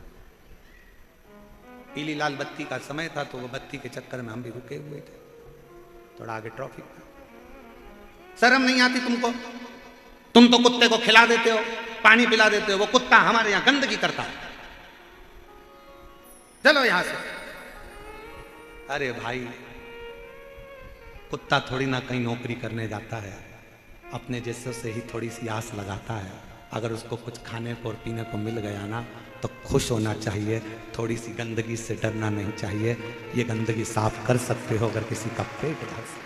पीली लाल बत्ती का समय था तो वो बत्ती के चक्कर में हम भी रुके हुए थे, थोड़ा आगे ट्रैफिक था। शर्म नहीं आती तुमको? तुम तो कुत्ते को खिला देते हो, पानी पिला देते हो, वो कुत्ता हमारे यहां गंदगी करता है, चलो यहां से। अरे भाई, कुत्ता थोड़ी ना कहीं नौकरी करने जाता है, अपने जैसे से ही थोड़ी सी आस लगाता है। अगर उसको कुछ खाने को और पीने को मिल गया ना तो खुश होना चाहिए, थोड़ी सी गंदगी से डरना नहीं चाहिए। ये गंदगी साफ कर सकते हो अगर किसी का पेट भर सकते।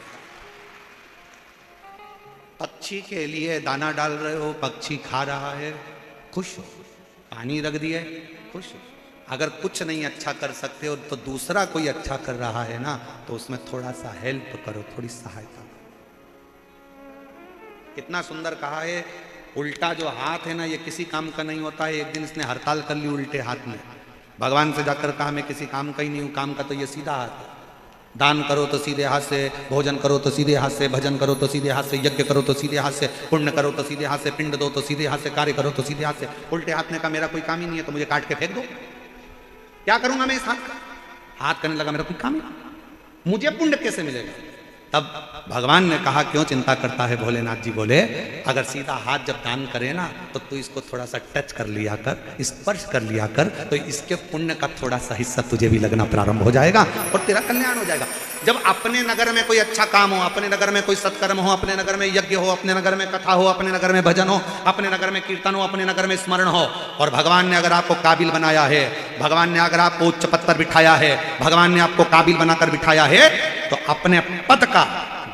पक्षी के लिए दाना डाल रहे हो, पक्षी खा रहा है, खुश हो। पानी रख दिए, खुश हो। अगर कुछ नहीं अच्छा कर सकते हो तो दूसरा कोई अच्छा कर रहा है ना, तो उसमें थोड़ा सा हेल्प करो, थोड़ी सहायता। कितना सुंदर कहा है, उल्टा जो हाथ है ना ये किसी काम का नहीं होता है। एक दिन इसने हड़ताल कर ली उल्टे हाथ में, भगवान से जाकर कहा मैं किसी काम का ही नहीं हूँ, काम का तो ये सीधा हाथ है। दान करो तो सीधे हाथ से, भोजन करो तो सीधे हाथ से, भजन करो तो सीधे हाथ से, यज्ञ करो तो सीधे हाथ से, पुण्य करो तो सीधे हाथ से, पिंड दो तो सीधे हाथ से, कार्य करो तो सीधे हाथ से। उल्टे हाथ ने कहा मेरा कोई काम ही नहीं है तो मुझे काट के फेंक दो, क्या करूंगा मैं इस हाथ का? हाथ करने लगा मेरा कोई काम ही नहीं, मुझे पुण्य कैसे मिलेगा? तब भगवान ने कहा क्यों चिंता करता है? भोलेनाथ जी बोले अगर सीधा हाथ जब दान करे ना तो तू इसको थोड़ा सा टच कर लिया कर, स्पर्श कर लिया कर, तो इसके पुण्य का थोड़ा सा हिस्सा तुझे भी लगना प्रारंभ हो जाएगा और तेरा कल्याण हो जाएगा। जब अपने नगर में कोई अच्छा काम हो, अपने नगर में कोई सत्कर्म हो, अपने नगर में यज्ञ हो, अपने नगर में कथा हो, अपने नगर में भजन हो, अपने नगर में कीर्तन हो, अपने नगर में स्मरण हो, और भगवान ने अगर आपको काबिल बनाया है, भगवान ने अगर आपको उच्च पद पर बिठाया है, भगवान ने आपको काबिल बनाकर बिठाया है, तो अपने पद का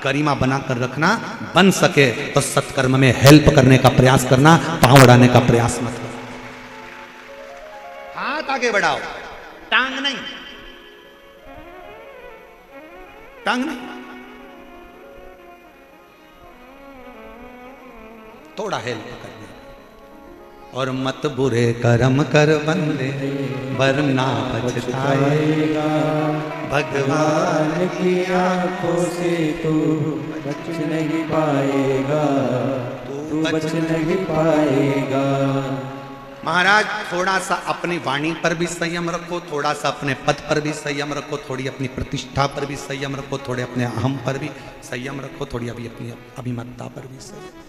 गरिमा बनाकर रखना। बन सके तो सत्कर्म में हेल्प करने का प्रयास करना, पांव अड़ाने का प्रयास मत करो। हाथ आगे बढ़ाओ, टांग नहीं, टांग नहीं, थोड़ा हेल्प करना। और मत बुरे कर्म कर बंदे वरना पछताएगा, भगवान भगवान की आंखों से तू बच नहीं पाएगा, तू बच नहीं पाएगा। महाराज थोड़ा सा अपनी वाणी पर भी संयम रखो, थोड़ा सा अपने पद पर भी संयम रखो, थोड़ी अपनी प्रतिष्ठा पर भी संयम रखो, थोड़े अपने अहम पर भी संयम रखो, थोड़ी अभी अपनी अभिमत्ता पर भी संयम।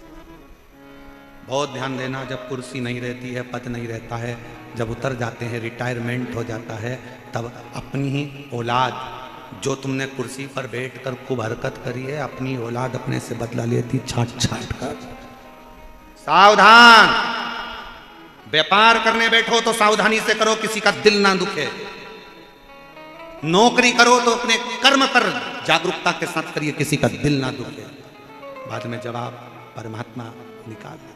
बहुत ध्यान देना, जब कुर्सी नहीं रहती है, पद नहीं रहता है, जब उतर जाते हैं, रिटायरमेंट हो जाता है, तब अपनी ही औलाद जो तुमने कुर्सी पर बैठकर खूब हरकत करी है, अपनी औलाद अपने से बदला लेती छाट छाट कर। सावधान, व्यापार करने बैठो तो सावधानी से करो, किसी का दिल ना दुखे। नौकरी करो तो अपने कर्म पर जागरूकता के साथ करिए, किसी का दिल ना दुखे। बाद में जवाब परमात्मा निकाल देता।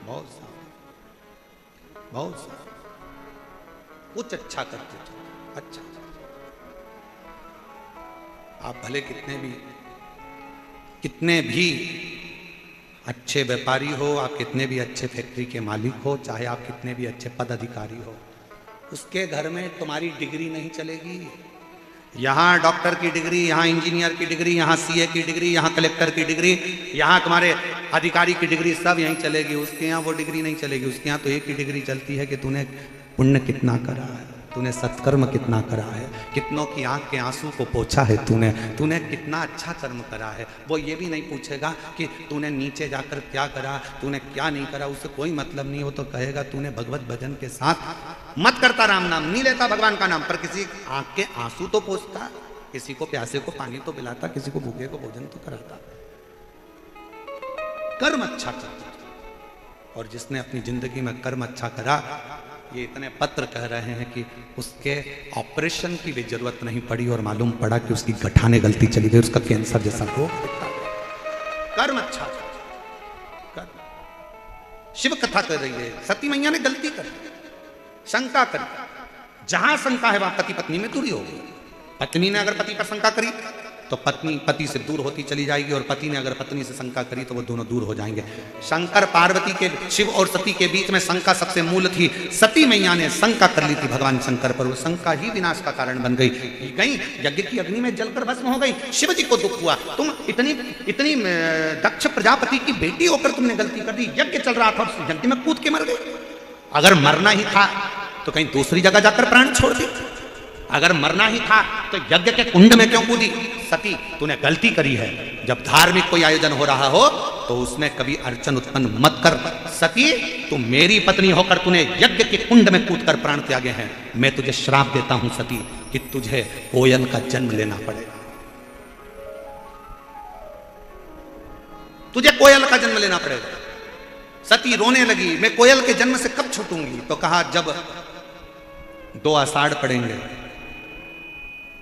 बहुत सावधान, बहुत सावधान। कुछ अच्छा करते थे, अच्छा। आप भले कितने भी अच्छे व्यापारी हो, आप कितने भी अच्छे फैक्ट्री के मालिक हो, चाहे आप कितने भी अच्छे पद अधिकारी हो, उसके घर में तुम्हारी डिग्री नहीं चलेगी। यहाँ डॉक्टर की डिग्री, यहाँ इंजीनियर की डिग्री, यहाँ सीए की डिग्री, यहाँ कलेक्टर की डिग्री, यहाँ तुम्हारे अधिकारी की डिग्री, सब यहीं चलेगी। उसके यहाँ वो डिग्री नहीं चलेगी। उसके यहाँ तो एक ही डिग्री चलती है कि तूने पुण्य कितना करा है, तूने सत्कर्म कितना करा है, कितनों की आंख के आंसू को पोंछा है तूने कितना अच्छा कर्म करा है। वो ये भी नहीं पूछेगा कि तूने नीचे जाकर क्या करा, तूने क्या नहीं करा, उससे कोई मतलब नहीं। वो तो कहेगा तूने भगवत भजन के साथ मत करता, राम नाम नहीं लेता भगवान का नाम, पर किसी आंख के आंसू तो पोंछता, किसी को प्यासे को पानी तो पिलाता, किसी को भूखे को भोजन तो कराता। कर्म अच्छा करता। और जिसने अपनी जिंदगी में कर्म अच्छा करा, ये इतने पत्र कह रहे हैं कि उसके ऑपरेशन की भी जरूरत नहीं पड़ी और मालूम पड़ा कि उसकी गठाने गलती चली गई, उसका कैंसर जैसा रोग। कर्म अच्छा कर। शिव कथा कर रही है, सती मैया ने गलती कर, शंका करी। जहां शंका है वहां पति पत्नी में दूरी होगी। पत्नी ने अगर पति पर शंका करी तो पत्नी पति से दूर होती चली जाएगी, और पति ने अगर पत्नी से शंका करी तो वो दोनों दूर हो जाएंगे। शंकर पार्वती के, शिव और सती के बीच में शंका सबसे मूल थी। सती मैया ने शंका कर ली थी भगवान शंकर पर, वो शंका ही विनाश का कारण बन गई। यज्ञ की अग्नि में जलकर भस्म हो गई। शिव जी को दुख हुआ, तुम इतनी दक्ष प्रजापति की बेटी होकर तुमने गलती कर दी। यज्ञ चल रहा था, यज्ञ में कूद के मर गई। अगर मरना ही था तो कहीं दूसरी जगह जाकर प्राण छोड़ दी। अगर मरना ही था तो यज्ञ के कुंड में क्यों कूदी? सती, तूने गलती करी है। जब धार्मिक कोई आयोजन हो रहा हो तो उसमें कभी अड़चन उत्पन्न मत कर। सती, तू मेरी पत्नी होकर तूने यज्ञ के कुंड में कूदकर प्राण त्यागे हैं। मैं तुझे श्राप देता हूं सती कि तुझे कोयल का जन्म लेना पड़ेगा। तुझे कोयल का जन्म लेना पड़ेगा। सती रोने लगी, मैं कोयल के जन्म से कब छूटूंगी? तो कहा जब 2 आषाढ़ पड़ेंगे,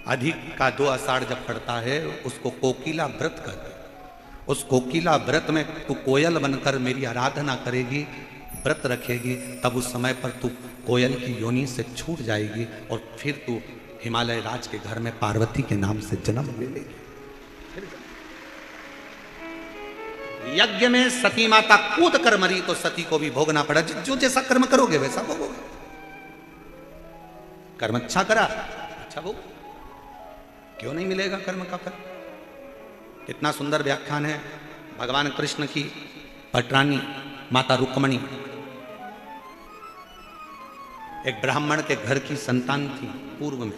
अधिक का 2 आषाढ़ जब पड़ता है उसको कोकिला व्रत कहते हैं। उस कोकिला व्रत में तू कोयल बनकर मेरी आराधना करेगी, व्रत रखेगी, तब उस समय पर तू कोयल की योनि से छूट जाएगी और फिर तू हिमालय राज के घर में पार्वती के नाम से जन्म ले लेगी। यज्ञ में सती माता कूद कर मरी तो सती को भी भोगना पड़ा। जो जैसा कर्म करोगे वैसा भोगोगे। कर्म अच्छा करा, अच्छा भोग, क्यों नहीं मिलेगा कर्म का फल? कितना सुंदर व्याख्यान है भगवान कृष्ण की। पटरानी माता रुक्मणी एक ब्राह्मण के घर की संतान थी। पूर्व में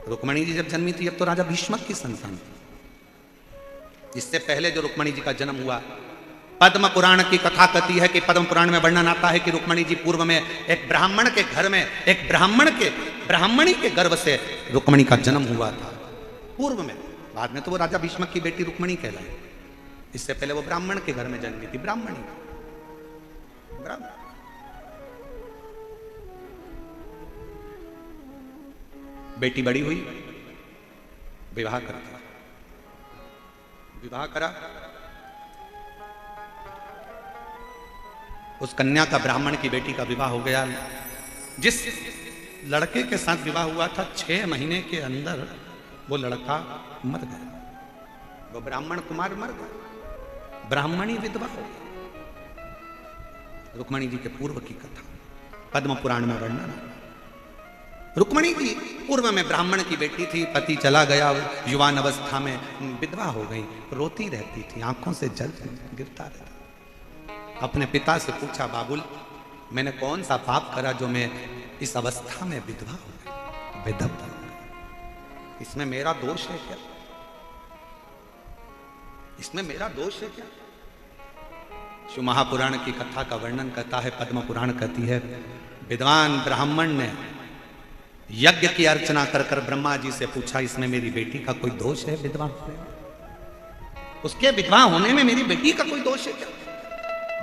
रुक्मणी जी जब जन्मी थी, अब तो राजा भीष्मक की संतान थी। इससे पहले जो रुक्मणी जी का जन्म हुआ, पद्म पुराण की कथा कहती है कि पद्म पुराण में वर्णन आता है कि रुक्मणी जी पूर्व में एक ब्राह्मण के घर में एक ब्राह्मणी के गर्भ से रुक्मणी का जन्म हुआ था। पूर्व में, बाद में तो वो राजा भीष्मक की बेटी रुक्मणी कहलाई। इससे पहले वो ब्राह्मण के घर में जन्मी थी। ब्राह्मण बेटी बड़ी हुई, विवाह करा। उस कन्या का, ब्राह्मण की बेटी का विवाह हो गया। जिस लड़के के साथ विवाह हुआ था 6 महीने के अंदर वो लड़का मर गया। वो ब्राह्मण कुमार मर गया, ब्राह्मणी विधवा हो गई। रुक्मणी जी के पूर्व की कथा पद्म पुराण में वर्णन। रुक्मणी की पूर्व में ब्राह्मण की बेटी थी, पति चला गया, युवान अवस्था में विधवा हो गई, रोती रहती थी, आंखों से जल गिरता रहता। अपने पिता से पूछा, बाबुल मैंने कौन सा पाप करा जो मैं इस अवस्था में विधवा हो गई, विधवा हो गई? इसमें मेरा दोष है क्या? इसमें मेरा दोष है क्या? शिव महापुराण की कथा का वर्णन करता है, पद्म पुराण कहती है, विद्वान ब्राह्मण ने यज्ञ की अर्चना कर कर ब्रह्मा जी से पूछा, इसमें मेरी बेटी का कोई दोष है? विधवा उसके विधवा होने में मेरी बेटी का कोई दोष है क्या?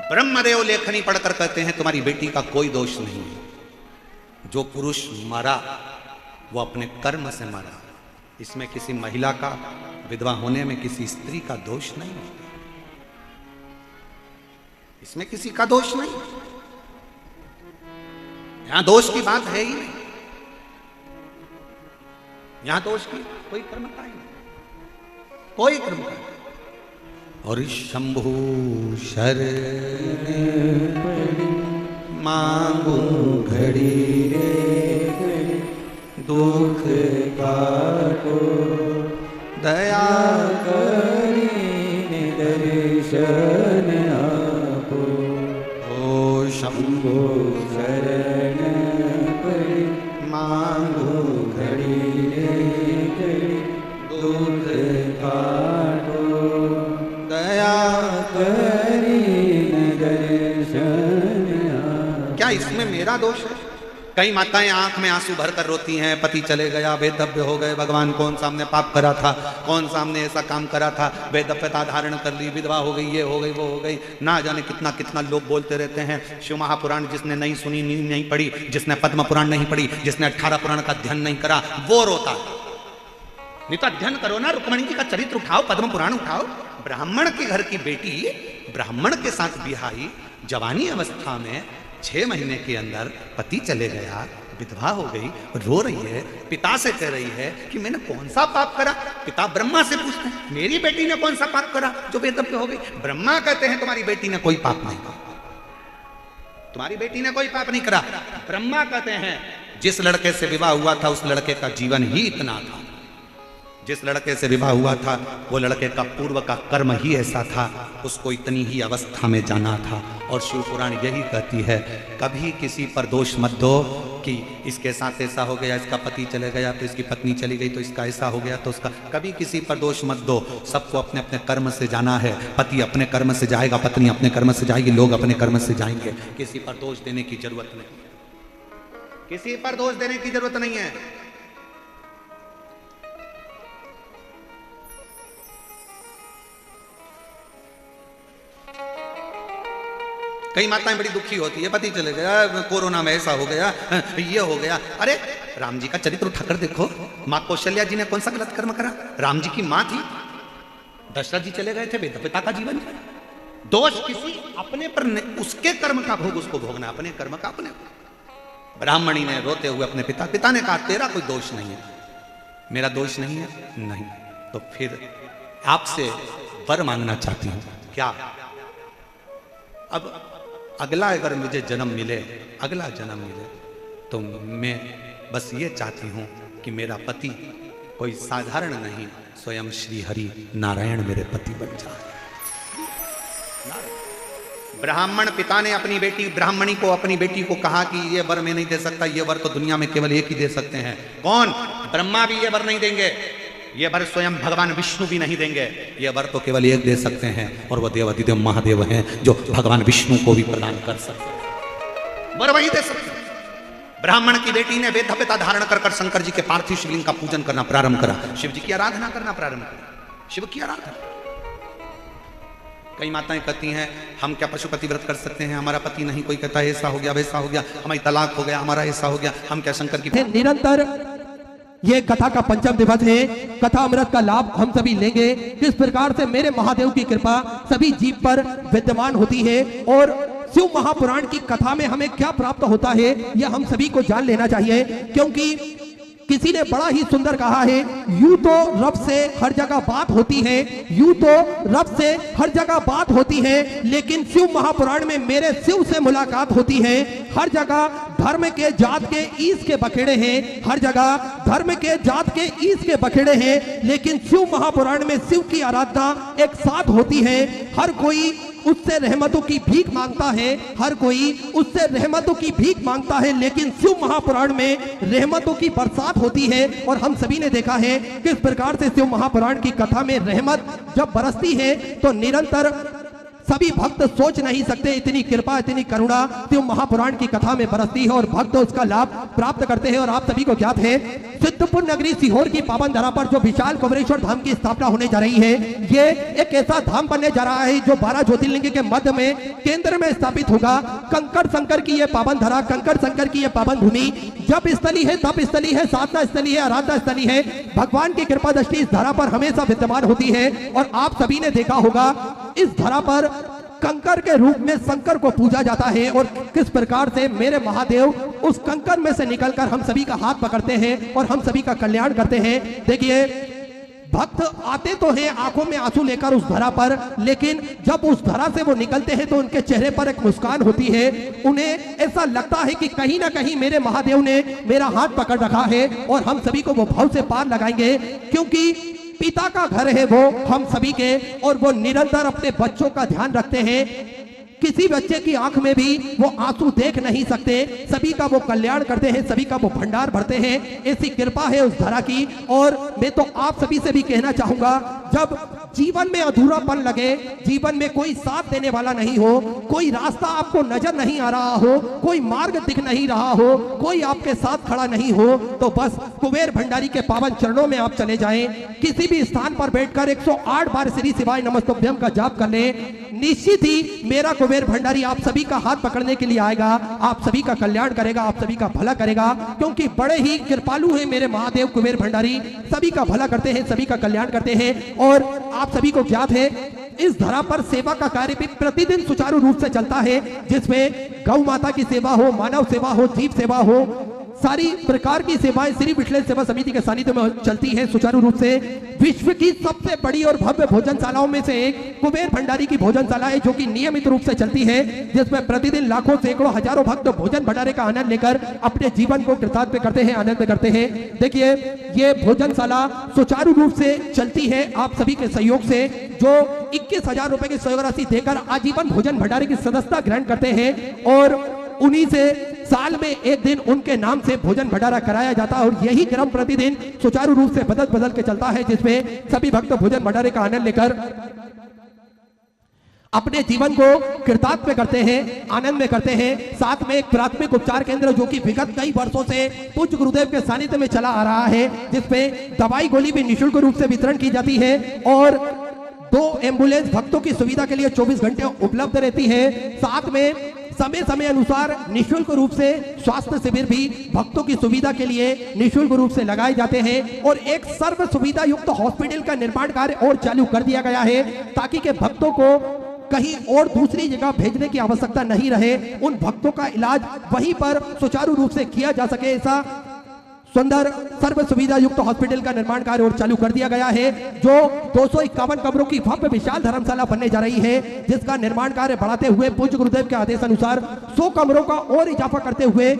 ब्रह्मदेव लेखनी पढ़कर कहते हैं, तुम्हारी बेटी का कोई दोष नहीं है। जो पुरुष मरा वो अपने कर्म से मरा, इसमें किसी महिला का विधवा होने में किसी स्त्री का दोष नहीं है, इसमें किसी का दोष नहीं। यहां दोष की बात है ही नहीं, यहां दोष की कोई कर्मता ही नहीं, कोई कर्मता नहीं। और शंभु शरण मांगू घड़ी रे दुख काटो, दया करीने दर्शन आपो। ओ शंभु शरण पड़ी मांगू घड़ी रे घड़ी दुख काटो, दया। करीने दर्शन आपो। क्या इसमें मेरा दोष है? कई माताएं आंख में आंसू भरकर रोती हैं, पति चले गया, बेदव्य हो गए, भगवान कौन सा हमने पाप करा था, कौन सा हमने ऐसा काम करा था, बेदव्यता धारण कर ली, विधवा हो गई, ये हो गई, वो हो गई, ना जाने कितना कितना लोग बोलते रहते हैं। शिव महापुराण जिसने नहीं सुनी, नहीं पढ़ी, जिसने पद्म पुराण नहीं पढ़ी, जिसने 18 पुराण का अध्ययन नहीं करा, वो रोता। नहीं तो अध्ययन करो ना, रुक्मणी जी का चरित्र उठाओ, पद्म पुराण उठाओ। ब्राह्मण के घर की बेटी ब्राह्मण के साथ बिहाई, जवानी अवस्था में 6 महीने के अंदर पति चले गया, विधवा हो गई, रो रही है, पिता से कह रही है कि मैंने कौन सा पाप करा। पिता ब्रह्मा से पूछते हैं, मेरी बेटी ने कौन सा पाप करा जो बेदव्य हो गई? ब्रह्मा कहते हैं, तुम्हारी बेटी ने कोई पाप नहीं करा, तुम्हारी बेटी ने कोई पाप नहीं करा। ब्रह्मा कहते हैं, जिस लड़के से विवाह हुआ था उस लड़के का जीवन ही इतना था, जिस लड़के से विवाह हुआ था वो लड़के का पूर्व का कर्म ही ऐसा था, उसको इतनी ही अवस्था में जाना था। और शिव पुराण यही कहती है, कभी किसी पर दोष मत दो कि इसके साथ ऐसा हो गया, इसका पति चले गया तो इसकी पत्नी चली गई, तो इसका ऐसा हो गया तो उसका। कभी किसी पर दोष मत दो, सबको अपने अपने कर्म से जाना है। पति अपने कर्म से जाएगा, पत्नी अपने कर्म से जाएगी, लोग अपने कर्म से जाएंगे। किसी पर दोष देने की जरूरत नहीं, किसी पर दोष देने की जरूरत नहीं है। कई माताएं बड़ी दुखी होती है, पति चले गया, कोरोना में ऐसा हो गया, ये हो गया। अरे राम जी का चरित्र उठाकर देखो, माँ कौशल्या जी ने कौन सा गलत कर्म करा? राम जी की माँ थी, दशरथ जी चले गए थे, बेदव्यता का जीवन। दोष किसी अपने पर नहीं, उसके कर्म का भोग उसको भोगना, अपने कर्म का अपने। ब्राह्मणी ने रोते हुए अपने पिता ने कहा, तेरा कोई दोष नहीं है। मेरा दोष नहीं है? नहीं। तो फिर आपसे वर मांगना चाहती हूं। क्या? अब अगला अगर मुझे जन्म मिले, अगला जन्म मिले, तो मैं बस ये चाहती हूँ कि मेरा पति कोई साधारण नहीं, स्वयं श्री हरि नारायण मेरे पति बन जाए। ब्राह्मण पिता ने अपनी बेटी ब्राह्मणी को, अपनी बेटी को कहा कि ये वर मैं नहीं दे सकता, ये वर तो दुनिया में केवल एक ही दे सकते हैं। कौन? ब्रह्मा भी ये वर नहीं देंगे, ये वर स्वयं भगवान विष्णु भी नहीं देंगे, ये वर तो केवल एक दे सकते हैं, और वह देवाधिदेव महादेव हैं जो भगवान विष्णु को भी प्रदान कर सकते हैं, वर वही दे सकते हैं। ब्राह्मण की बेटी ने वेदव्यता धारण कर कर शंकर जी के पार्थिव शिवलिंग का पूजन करना प्रारंभ करा, शिव जी की आराधना करना प्रारंभ करा, शिव की आराधना। कई माताएं कहती हैं, हम क्या पशुपति व्रत कर सकते हैं, हमारा पति नहीं, कोई कहता है ऐसा हो गया, वैसा हो गया, हमारी तलाक हो गया, हमारा ऐसा हो गया, हम क्या शंकर की। निरंतर ये कथा का 5वां दिवस है, कथा अमृत का लाभ हम सभी लेंगे। किस प्रकार से मेरे महादेव की कृपा सभी जीव पर विद्यमान होती है और शिव महापुराण की कथा में हमें क्या प्राप्त होता है, यह हम सभी को जान लेना चाहिए। क्योंकि किसी ने बड़ा ही सुंदर कहा है, यूं तो रब से हर जगह बात होती है, यूं तो रब से हर जगह बात होती है, लेकिन शिव महापुराण में मेरे शिव से मुलाकात होती है। हर जगह धर्म के जात के ईस के बखेड़े हैं, हर जगह धर्म के जात के ईस के बखेड़े हैं, लेकिन शिव महापुराण में शिव की आराधना एक साथ होती है। हर कोई उससे रहमतों की भीख मांगता है, हर कोई उससे रहमतों की भीख मांगता है, लेकिन शिव महापुराण में रहमतों की बरसात होती है। और हम सभी ने देखा है किस प्रकार से शिव महापुराण की कथा में रहमत जब बरसती है तो निरंतर सभी भक्त सोच नहीं सकते, इतनी कृपा इतनी करुणा शिव महापुराण की कथा में बरसती है और भक्त उसका लाभ प्राप्त करते हैं। और आप सभी को ज्ञात है, सिद्धपुर नगरी सीहोर की पावन धरा पर जो विशाल कुबेरेश्वर धाम की स्थापना होने जा रही है, ये एक ऐसा धाम बनने जा रहा है जो 12 ज्योतिर्लिंग के मध्य में केंद्र में स्थापित होगा। कंकड़ शंकर की ये पावन धरा, कंकड़ शंकर की ये पावन भूमि जब स्थली है, तप स्थली है, साधना स्थली है, आराधना स्थली है। भगवान की कृपा दृष्टि इस धरा पर हमेशा विद्यमान होती है। और आप सभी ने देखा होगा इस धरा पर कंकर के रूप में शंकर को पूजा जाता है और किस प्रकार से मेरे महादेव उस कंकर में से निकलकर हम सभी का हाथ पकड़ते हैं और हम सभी का कल्याण करते हैं। देखिए, भक्त आते तो हैं आंखों में आंसू लेकर उस धरा पर, लेकिन जब उस धरा से वो निकलते हैं तो उनके चेहरे पर एक मुस्कान होती है। उन्हें ऐसा लगता है कि कहीं ना कहीं मेरे महादेव ने मेरा हाथ पकड़ रखा है और हम सभी को वो भाव से पार लगाएंगे, क्योंकि पिता का घर है वो हम सभी के, और वो निरंतर अपने बच्चों का ध्यान रखते हैं। किसी बच्चे की आंख में भी वो आंसू देख नहीं सकते, सभी का वो कल्याण करते हैं, सभी का वो भंडार भरते हैं। ऐसी कृपा है उस धरा की। और मैं तो आप सभी से भी कहना चाहूंगा, जब जीवन में अधूरापन लगे, जीवन में कोई साथ देने वाला नहीं हो, कोई रास्ता आपको नजर नहीं आ रहा हो, कोई मार्ग दिख नहीं रहा हो, कोई आपके साथ खड़ा नहीं हो, तो बस कुबेर भंडारी के पावन चरणों में आप चले जाएं। किसी भी स्थान पर बैठकर 108 बार श्री शिवाय नमस्तुभ्यम का जाप कर लें, निश्चित ही मेरा कुबेर भंडारी आप सभी का हाथ पकड़ने के लिए आएगा, आप सभी का कल्याण करेगा, आप सभी का भला करेगा, क्योंकि बड़े ही कृपालु हैं मेरे महादेव कुबेर भंडारी, सभी का भला करते हैं, सभी का कल्याण करते हैं। और आप सभी को ज्ञात है इस धरा पर सेवा का कार्य भी प्रतिदिन सुचारू रूप से चलता है, जिसमें गौ माता की सेवा हो, मानव सेवा हो, जीव सेवा हो, सारी प्रकार की सेवाएं श्री विठलेश्वर सेवा समिति के सानिध्य में चलती है सुचारू रूप से। विश्व की सबसे बड़ी और भव्य भोजनशालाओं में से एक कुबेर भंडारी की भोजनशाला है, जो कि नियमित रूप से चलती है, जिसमें प्रतिदिन लाखों सैकड़ों हजारों भक्त भोजन भंडारे का आनंद लेकर अपने जीवन को कृतार्थ करते हैं, आनंद करते हैं। देखिए, ये भोजनशाला सुचारू रूप से चलती है आप सभी के सहयोग से, जो 21,000 रुपए की सहयोग राशि देकर आजीवन भोजन भंडारे की सदस्यता ग्रहण करते हैं। और उन्हीं से साल में एक दिन उनके नाम से भोजन भंडारा कराया जाता है, और यही क्रम प्रतिदिन सुचारू रूप से बदल बदल के चलता है, जिसमें सभी भक्त भोजन भंडारे का आनंद लेकर अपने जीवन को कृतार्थ में करते हैं, आनंद में करते हैं। साथ में एक प्राथमिक उपचार केंद्र जो कि विगत कई वर्षों से पूज्य गुरुदेव के सानिध्य में चला आ रहा है, जिसमें दवाई गोली भी निःशुल्क रूप से वितरण की जाती है, और 2 एम्बुलेंस भक्तों की सुविधा के लिए 24 घंटे उपलब्ध रहती है। साथ में समय समय अनुसार निःशुल्क रूप से स्वास्थ्य शिविर भी भक्तों की सुविधा के लिए निःशुल्क रूप से लगाए जाते हैं। और एक सर्व सुविधा युक्त हॉस्पिटल का निर्माण कार्य और चालू कर दिया गया है, ताकि के भक्तों को कहीं और दूसरी जगह भेजने की आवश्यकता नहीं रहे, उन भक्तों का इलाज वहीं पर सुचारू रूप से किया जा सके। ऐसा सुंदर सर्व सुविधा युक्त हॉस्पिटल का निर्माण कार्य और चालू कर दिया गया है, जो 251 कमरों की भव्य विशाल धर्मशाला बनने जा रही है, जिसका निर्माण कार्य बढ़ाते हुए पूज्य गुरुदेव के आदेश अनुसार 100 कमरों का और इजाफा करते हुए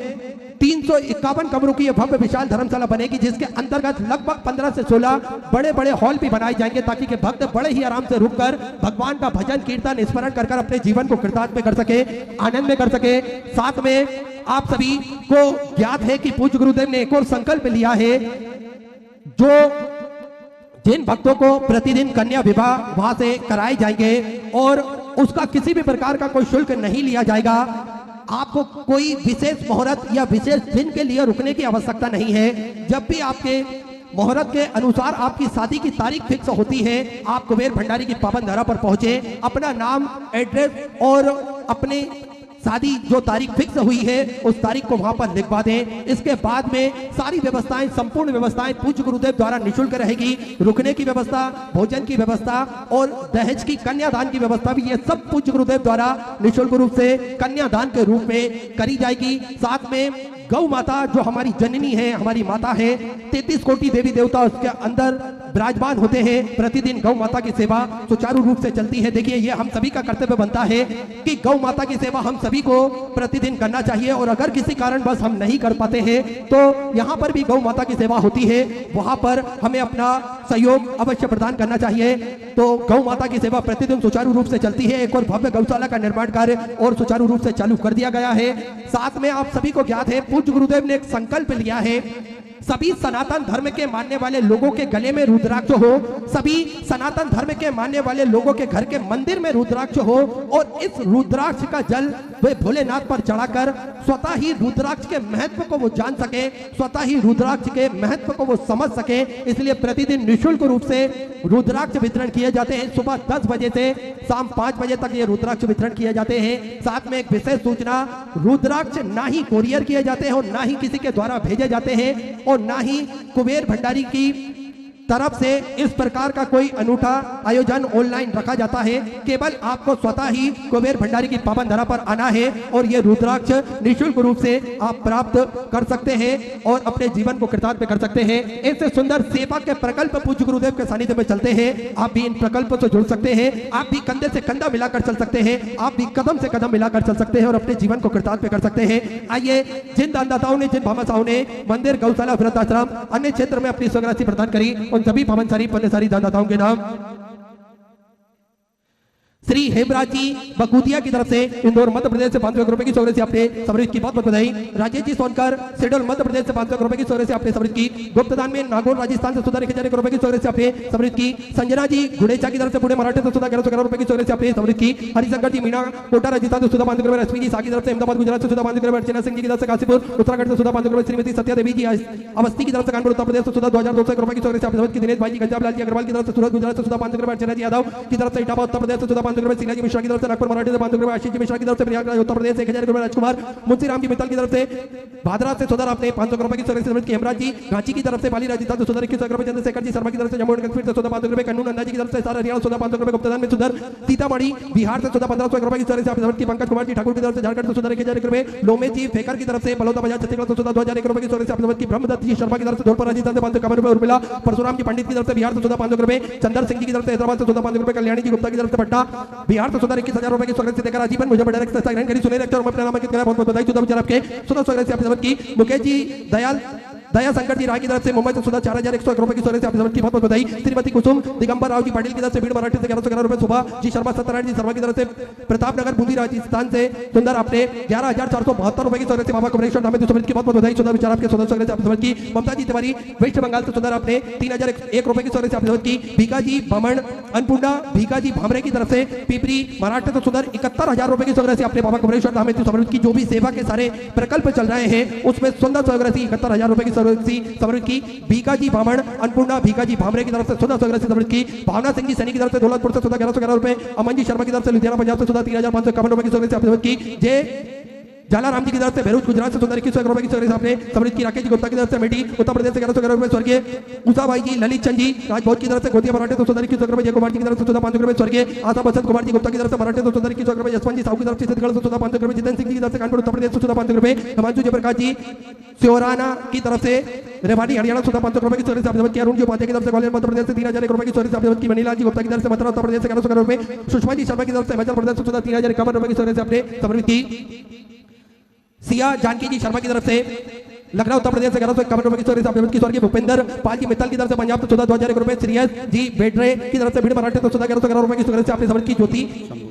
351 कमरों की यह भव्य विशाल धर्मशाला बनेगी, जिसके अंतर्गत लगभग 15 से 16 बड़े बड़े हॉल भी बनाए जाएंगे, ताकि के भक्त बड़े ही आराम से रुककर भगवान का भजन कीर्तन स्मरण कर अपने जीवन को कृतार्थ में कर सके, आनंद में कर सके। साथ में आप सभी को ज्ञात है कि पूज्य गुरुदेव ने एक और संकल्प लिया है, जो जिन भक्तों को प्रतिदिन कन्या विवाह वहां से कराए जाएंगे और उसका किसी भी प्रकार का कोई शुल्क नहीं लिया जाएगा। आपको कोई विशेष मुहूर्त या विशेष दिन के लिए रुकने की आवश्यकता नहीं है। जब भी आपके मुहूर्त के अनुसार आपकी शादी की तारीख फिक्स होती है, आप कुबेर भंडारी की पावन धरा पर पहुंचे, अपना नाम, एड्रेस और अपने शादी जो तारीख फिक्स हुई है उस तारीख को वहां पर लिखवा दें। इसके बाद में सारी व्यवस्थाएं, संपूर्ण व्यवस्थाएं पूज्य गुरुदेव द्वारा निःशुल्क रहेगी। रुकने की व्यवस्था, भोजन की व्यवस्था और दहेज की कन्यादान की व्यवस्था भी, ये सब पूज्य गुरुदेव द्वारा निःशुल्क रूप से कन्यादान के रूप में करी जाएगी। साथ में गौ माता जो हमारी जननी है, हमारी माता है, 33 कोटि देवी देवता उसके अंदर विराजमान होते हैं। प्रतिदिन गौ माता की सेवा सुचारू रूप से चलती है। देखिए, ये हम सभी का कर्तव्य बनता है कि गौ माता की सेवा हम सभी को प्रतिदिन करना चाहिए, और अगर किसी कारण बस हम नहीं कर पाते हैं तो यहाँ पर भी गौ माता की सेवा होती है, वहां पर हमें अपना सहयोग अवश्य प्रदान करना चाहिए। तो गौ माता की सेवा प्रतिदिन सुचारू रूप से चलती है। एक और भव्य गौशाला का निर्माण कार्य और सुचारू रूप से चालू कर दिया गया है। साथ में आप सभी को ज्ञात है, पूज्य गुरुदेव ने एक संकल्प लिया है, सभी सनातन धर्म के मानने वाले लोगों के गले में रुद्राक्ष हो, सभी सनातन धर्म के मानने वाले लोगों के घर के मंदिर में रुद्राक्ष हो, और इस रुद्राक्ष का जल वे भोलेनाथ पर चढ़ाकर स्वतः ही रुद्राक्ष के महत्व को वो जान सके, स्वतः ही रुद्राक्ष के महत्व को वो समझ सके। इसलिए प्रतिदिन निःशुल्क रूप से रुद्राक्ष वितरण किए जाते हैं। सुबह 10 बजे से शाम 5 बजे तक ये रुद्राक्ष वितरण किए जाते हैं। साथ में एक विशेष सूचना, रुद्राक्ष ना ही कोरियर किए जाते हैं और ना ही किसी के द्वारा भेजे जाते हैं, और ना ही कुबेर भंडारी की तरफ से इस प्रकार का कोई अनूठा आयोजन ऑनलाइन रखा जाता है। केवल आपको स्वतः ही कुबेर भंडारी की पावन धरा पर आना है और ये रुद्राक्ष निःशुल्क रूप से आप प्राप्त कर सकते हैं और अपने जीवन को कृतार्थ कर सकते हैं। ऐसे सुंदर सेवा के प्रकल्प पूज्य गुरुदेव के सानिध्य में चलते हैं। आप भी इन प्रकल्प से जुड़ सकते हैं, आप भी कंधे से कंधा मिलाकर चल सकते हैं, आप भी कदम से कदम मिलाकर चल सकते हैं और अपने जीवन को कृतार्थ कर सकते हैं। आइए, जिन दानदाताओं ने, जिन भामाशाहों ने मंदिर, गौशाला, वृद्धाश्रम, अन्य क्षेत्र में अपनी स्वराशि प्रदान करी, उन सभी पावनसारी पुण्यसारी दानदाताओं के नाम श्री हेमराज जी बकुतिया की तरफ से इंदौर मध्य प्रदेश से 500 रुपए की सौगात से आपने समृद्ध की बहुत बहुत बधाई। राजेश जी सोनकर शेड्यूल मध्य प्रदेश से 500 रुपए की सौगात से आपने समृद्ध की। गुप्तदान में नागौर राजस्थान से सुधा 1000 रुपए की सौगात से आपने समृद्ध की। संजना जी गुड़ेचा की तरफ से पुणे मराठे से सुधा 1111 रुपए की सौगात से आपने समृद्ध की। हरिशंकर जी मीना कोटा राजस्थान से सुधा 500 रुपए, रश्मि जी साकी की तरफ से अहमदाबाद गुजरात से सुधा 500 रुपए, अर्चना सिंह जी की तरफ से काशीपुर उत्तराखंड से सुधा 500 रुपए, श्रीमती सत्या देवी जी अवस्थी की तरफ से कानपुर उत्तर प्रदेश से सुधा 2200 रुपए की सौगात से आपने समृद्ध की। दिनेश भाई जी गंजाम लाल जी अग्रवाल की तरफ से सूरत गुजरात से सुधा 500 रुपए, अर्चना जी यादव की तरफ से इटावा उत्तर प्रदेश से सुधा 500 रुपए, सीला जी मिश्रा की तरफ से नागपुर मराठी से 500 रुपए, आशीष जी मिश्रा की तरफ से प्रयागराज उत्तर प्रदेश से 1000 रुपए, राजकुमार मुंशीराम जी मित्तल की तरफ से भादरा से सुधा आपने 500 रुपए की सौगात से समृद्ध की। हेमराज जी घाची की तरफ से बाली राजस्थान से सुधा 21 रुपए, चंद्रशेखर जी शर्मा की तरफ से जम्मू एंड कश्मीर से सुधा 500 रुपए, कन्नू नंदा जी की तरफ से सारा हरियाणा सुधा 500 रुपए, गुप्तदान में सुधर सीतामढ़ी बिहार से सुधा 1500 रुपए की सौगात से आपने समृद्ध की। पंकज कुमार जी ठाकुर की तरफ से झारखंड से सुधा 1000 रुपए, लोमे जी फेकर की तरफ से बलौदा बाजार छत्तीसगढ़ से सुधा 2001 रुपए की सौगात से आपने समृद्ध की। ब्रह्मदत्त जी शर्मा की तरफ से धौलपुर राजस्थान से 551 रुपए, उर्मिला परशुराम जी पंडित की तरफ से बिहार से सुधा 500 रुपए, चंदर सिंह जी की तरफ से हैदराबाद से सुधा 500 रुपए, कल्याणी जी गुप्ता की तरफ से पट्टा बिहार से सुधा 21000 रुपए की सौगात से देकर आजीवन मुझे डायरेक्ट से साइन करी। सुने रखते और मैं अपना नाम अंकित करा, बहुत बहुत बधाई। सुधा विचार आपके सुधा सौगात से आपने समृद्ध की। मुकेश जी दया शंकर जी राय की तरफ से मुंबई से सुधा 4101 रुपए की सौगात से आपने समृद्ध की, बहुत बहुत बधाई। श्रीमती कुसुम दिगंबर राव जी पाटिल की तरफ से भीड़ मराठी से 1111 रुपए, सुबह जी शर्मा सत्यनारायण जी शर्मा की तरफ से प्रतापनगर बूंदी राजस्थान से सुंदर आपने 11472 रुपए की सौगात से बाबा कमलेश्वर धाम में समृद्ध की, बहुत बहुत बधाई। सुधा विचार आपके सुधा सौगात से आपने समृद्ध की। ममता जी तिवारी वेस्ट बंगाल से सुंदर आपने 3001 रुपए की सौगात से आपने समृद्ध की। भीका जी बमन अन्नपूर्णा भीका जी भामरे की तरफ से पिपरी मराठे से सुंदर 71000 रुपए की सौगात से आपने बाबा कमलेश्वर धाम में समृद्ध की। जो भी सेवा के सारे प्रकल्प चल रहे हैं उसमें सुंदर सौगात 71000 रुपए की सौगात की। भीका जी बामण अन्नपूर्णा भीका जी भामरे की तरफ से सुधा सौगात से समृद्ध की। भावना सिंह जी सैनी की तरफ से दौलतपुर से सुधा 1111 रुपए, अमन जी शर्मा की तरफ से लुधियाना पंजाब से सुधा 3551 रुपए की सौगात से आपने समृद्ध की। जय जालाराम जी की तरफ से भरूच गुजरात से सुंदर 21 रुपए की सौगात से आपने समृद्ध की। राकेश जी गुप्ता की तरफ से मेटी उत्तर प्रदेश से 1111 रुपए, स्वर्गीय उषा भाई जी ललित चंद जी राजभोज की तरफ से गोतिया मराठे से सुंदर 21 रुपए, जय कुमार जी की तरफ से सुधा 500 रुपए, स्वर्गीय आशा बसंत कुमार जी गुप्ता की तरफ से मराठे से सुंदर 21 रुपए, यशवंत जी साहू की तरफ से छत्तीसगढ़ से सुधा 500 रुपए, जितेंद्र सिंह जी की तरफ से कानपुर उत्तर प्रदेश से सुधा 500 रुपए, हिमांशु जयप्रकाश जी सियोराना की तरफ से रेवाड़ी हरियाणा सुधा 500 रुपए की सौगात से आपने समृद्ध की। अरुण जी उपाध्याय की तरफ से ग्वालियर मध्य प्रदेश से 3001 रुपए की सौगात से आपने समृद्ध की। मनीलाल जी गुप्ता की तरफ से मथुरा उत्तर प्रदेश से 1111 रुपए, सुषमा जी शर्मा की तरफ से हिमाचल प्रदेश से सुधा 3051 रुपए की सौगात से आपने समृद्ध की। सिया जानकी जी शर्मा की तरफ से लखनऊ उत्तर प्रदेश से 1151 रुपए की सौगात से आपने समृद्ध की। स्वर्गीय भूपेंद्र पाल जी मित्तल की तरफ से पंजाब से सुधा 2001 रुपए, श्रीयस जी बेडरे की तरफ से भीड़ मराठे से सुधा 1111 रुपए की सौगात से आपने समृद्ध की। ज्योति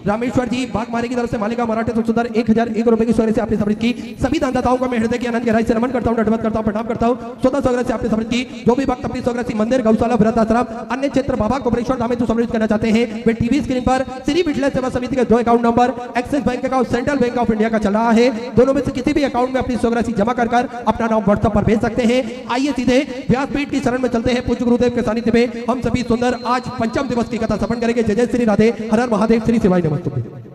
रामेश्वर जी बागमारे की तरफ से मालिका मराठे से सुधा 1001 रुपए की सौगात से आपने समृद्ध की। सभी दानदाताओं का मैं हृदय के आनंद गहराई से नमन करता हूं, दंडवत करता हूं, प्रणाम करता हूं। सुधा सौगात से आपने समृद्ध की। जो भी भक्त अपनी सौगात मंदिर, गौशाला, वृद्धाश्रम, अन्य क्षेत्र बाबा कमलेश्वर धाम में समृद्ध करना चाहते हैं, वे टीवी स्क्रीन पर श्री विठल सेवा समिति के 2 account number axis bank account, central bank of India का चल रहा है। दोनों में से किसी भी अकाउंट में अपनी सौगात जमा कर अपना नाम व्हाट्सएप पर भेज सकते हैं। आइए सीधे व्यासपीठ की शरण में चलते हैं। पूज्य गुरुदेव के सानिध्य में हम सभी सुंदर आज पंचम दिवस की कथा श्रवण करेंगे। जय जय श्री राधे, हर हर महादेव, श्री शिवाय नमस्तुभ्यं।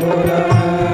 Ora